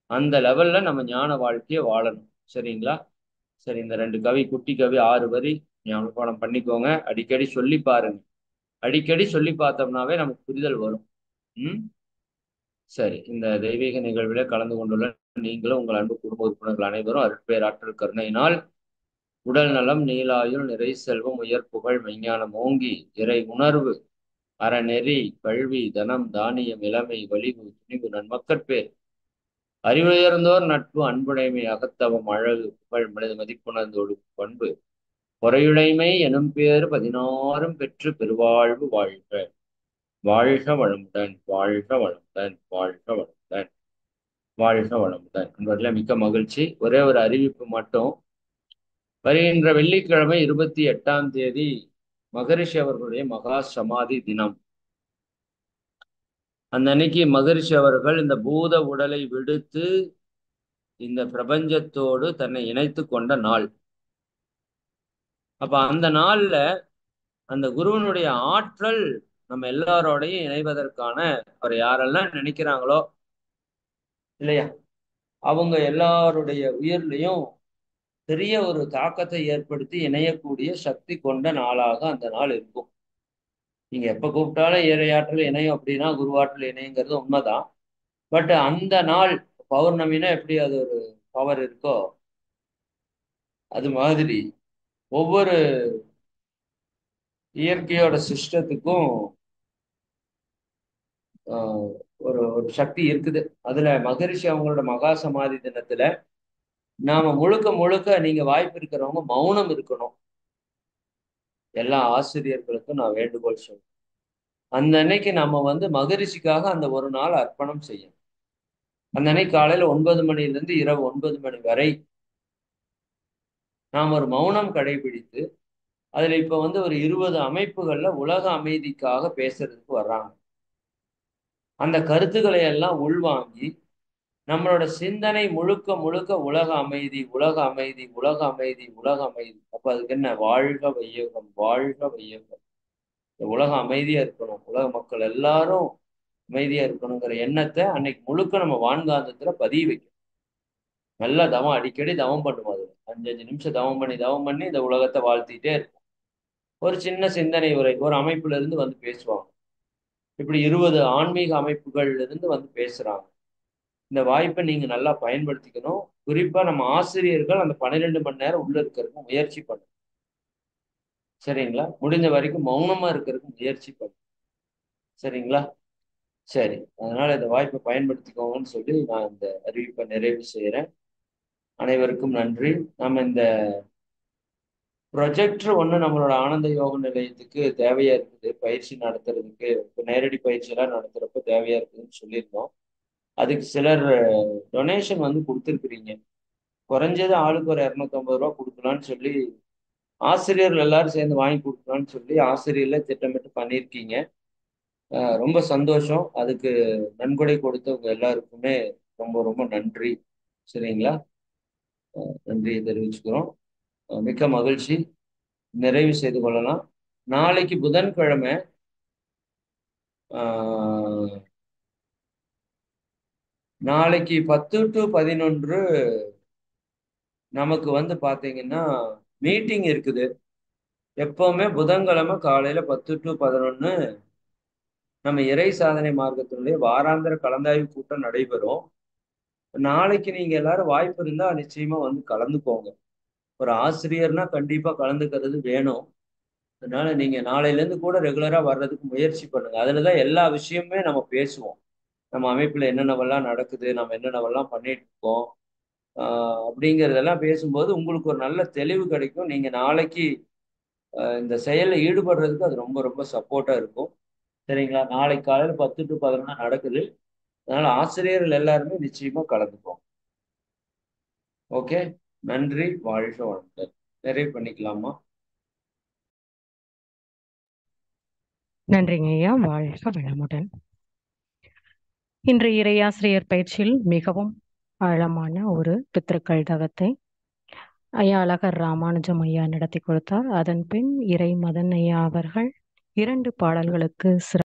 அந்த லெவல்ல நம்ம ஞான வாழ்க்கையை வாழணும். சரிங்களா? சரி, இந்த ரெண்டு கவி, குட்டி கவி 6 வரி ஞாபகம் பண்ணிக்கோங்க. அடிக்கடி சொல்லி பாருங்க. அடிக்கடி சொல்லி பார்த்தோம்னாவே நமக்கு புரிதல் வரும். ம். சரி, இந்த தெய்வீக நிகழ்வில கலந்து கொண்டுள்ள நீங்களும் உங்கள் அன்பு குடும்ப உறுப்பினர்கள் அனைவரும் அருட்பேராற்றல் கருணையினால் உடல் நலம், நீலாயுள், நிறை செல்வம், உயர் புகழ், மெஞ்ஞானம் ஓங்கி இறை உணர்வு, அறநெறி, கல்வி, தனம், தானியம், இளமை, வலிவு, துணிவு, நன்மக்கட்பேர், அறிவுயர்ந்தோர் நட்பு, அன்புடைமை, அகத்தவம், அழகு, புகழ், மனித மதிப்புணர்ந்து ஒழுகும் பண்பு, பொறையுடைமை எனும் பேறு 16ம் பெற்று பெருவாழ்வு வாழ்க. வாழ்க வளமுடன், வாழ்க வளமுடன், வாழ்க வளமுடன், வாழ்க வளமுடன். என்பதில் மிக்க மகிழ்ச்சி. ஒரே ஒரு அறிவிப்பு மட்டும். வருகின்ற வெள்ளிக்கிழமை 28ஆம் தேதி மகரிஷி அவர்களுடைய மகா சமாதி தினம். அந்த அன்னைக்கு மகரிஷி அவர்கள் இந்த பூத உடலை விடுத்து இந்த பிரபஞ்சத்தோடு தன்னை இணைத்து கொண்ட நாள். அப்ப அந்த நாள்ல அந்த குருவனுடைய ஆற்றல் நம்ம எல்லாரோடையும் இணைவதற்கான அவர் யாரெல்லாம் நினைக்கிறாங்களோ இல்லையா, அவங்க எல்லாருடைய உயிர்லையும் பெரிய ஒரு தாக்கத்தை ஏற்படுத்தி இணையக்கூடிய சக்தி கொண்ட நாளாக அந்த நாள் இருக்கும். நீங்க எப்ப கூப்பிட்டாலும் இறையாற்றல் இணையும் அப்படின்னா குருவாற்றல் இணைங்கிறது உண்மைதான். பட் அந்த நாள் பௌர்ணமினா எப்படி அது ஒரு பவர் இருக்கோ அது மாதிரி ஒவ்வொரு இயற்கையோட சிஸ்டத்துக்கும் ஒரு ஒரு சக்தி இருக்குது. அதுல மகரிஷி அவங்களோட மகா சமாதி தினத்துல நாம முழுக்க முழுக்க, நீங்க வாய்ப்பு இருக்கிறவங்க மௌனம் இருக்கணும். எல்லா ஆசிரியர்களுக்கும் நான் வேண்டுகோள் சொல்றேன். அந்த அன்னைக்கு நம்ம மகரிஷிக்காக அந்த ஒரு நாள் அர்ப்பணம் செய்யணும். அந்த அன்னைக்கு காலையில 9 மணிலிருந்து இரவு 9 மணி வரை நாம் ஒரு மௌனம் கடைபிடித்து, அதுல இப்ப ஒரு 20 அமைப்புகள்ல உலக அமைதிக்காக பேசுறதுக்கு வர்றாங்க. அந்த கருத்துக்களை எல்லாம் உள்வாங்கி நம்மளோட சிந்தனை முழுக்க முழுக்க உலக அமைதி, உலக அமைதி, உலக அமைதி, உலக அமைதி. அப்ப அதுக்கு என்ன? வாழ்க வையகம், வாழ்க வையகம். இந்த உலகம் அமைதியா இருக்கணும், உலக மக்கள் எல்லாரும் அமைதியா இருக்கணுங்கிற எண்ணத்தை அன்னைக்கு முழுக்க நம்ம வான்காந்தத்துல பதிய வைக்கணும். நல்லா தவம், அடிக்கடி தவம் பண்ணுவோம். அது 5-5 நிமிஷம் தவம் பண்ணி இந்த உலகத்தை வாழ்த்திட்டே இருக்கும். ஒரு சின்ன சிந்தனை உரை ஒரு அமைப்புல இருந்து பேசுவாங்க. இப்படி 20 ஆன்மீக அமைப்புகள்ல இருந்து பேசுறாங்க. இந்த வாய்ப்பை நீங்க நல்லா பயன்படுத்திக்கணும். குறிப்பா நம்ம ஆசிரியர்கள் அந்த 12 மணி நேரம் உள்ள இருக்கிறதுக்கு முயற்சி பண்ணணும். சரிங்களா? முடிஞ்ச வரைக்கும் மௌனமா இருக்கிறதுக்கு முயற்சி பண்ணணும். சரிங்களா? சரி, அதனால இந்த வாய்ப்பை பயன்படுத்திக்கோங்கன்னு சொல்லி நான் இந்த அறிவிப்பை நிறைவு செய்யறேன். அனைவருக்கும் நன்றி. நம்ம இந்த ப்ரொஜெக்டர் ஒன்று நம்மளோட ஆனந்த யோக நிலையத்துக்கு தேவையா இருக்குது, பயிற்சி நடத்துறதுக்கு. இப்போ நேரடி பயிற்சியெல்லாம் நடத்துறப்ப தேவையா இருக்குதுன்னு சொல்லியிருந்தோம். அதுக்கு சிலர் டொனேஷன் கொடுத்துருக்குறீங்க. குறைஞ்சது ஆளுக்கு ஒரு 250 ரூபா கொடுக்கலான்னு சொல்லி ஆசிரியர்கள் எல்லாரும் சேர்ந்து வாங்கி கொடுக்கலான்னு சொல்லி ஆசிரியர்ல திட்டமிட்டு பண்ணியிருக்கீங்க. ரொம்ப சந்தோஷம். அதுக்கு நன்கொடை கொடுத்தவங்க எல்லாருக்குமே ரொம்ப ரொம்ப நன்றி. சரிங்களா? நன்றியை தெரிவிச்சுக்கிறோம். மிக்க மகிழ்ச்சி. நிறைவு செய்து கொள்ளலாம். நாளைக்கு புதன்கிழமை நாளைக்கு 10 to 11 நமக்கு வந்து பாத்தீங்கன்னா மீட்டிங் இருக்குது. எப்பவுமே புதன்கிழமை காலையில 10 to 11 நம்ம இறை சாதனை மார்க்கத்தினுடைய வாராந்திர கலந்தாய்வு கூட்டம் நடைபெறும். நாளைக்கு நீங்க எல்லாரும் வாய்ப்பு இருந்தா நிச்சயமா வந்து கலந்துக்கோங்க. ஒரு ஆசிரியர்னா கண்டிப்பா கலந்துக்கிறது வேணும். அதனால நீங்க நாளையில இருந்து கூட ரெகுலரா வர்றதுக்கு முயற்சி பண்ணுங்க. அதுலதான் எல்லா விஷயமுமே நம்ம பேசுவோம். நம்ம அமைப்புல என்னென்னவெல்லாம் நடக்குது, நம்ம என்னென்னவெல்லாம் பண்ணிட்டு இருக்கோம், அப்படிங்கிறதெல்லாம் பேசும்போது உங்களுக்கு ஒரு நல்ல தெளிவு கிடைக்கும். நீங்க நாளைக்கு இந்த செயல்ல ஈடுபடுறதுக்கு அது ரொம்ப ரொம்ப சப்போர்ட்டா இருக்கும். சரிங்களா? நாளைக்கு காலையில 10 to 11 நடக்குது. அதனால ஆசிரியர்கள் எல்லாருமே நிச்சயமா கலந்துப்போம். ஓகே. நன்றி. வாழ்க வளமுடன். நிறைவு பண்ணிக்கலாமா? நன்றிங்க ஐயா. வாழ்க வளமுடன். இன்று இறையாசிரியர் பயிற்சியில் மிகவும் ஆழமான ஒரு பித்திருக்கள் தவத்தை ஐயா அழகர் ராமானுஜம் ஐயா நடத்தி கொடுத்தார். அதன் பின் இறை மதன் ஐயா அவர்கள் 2 பாடல்களுக்கு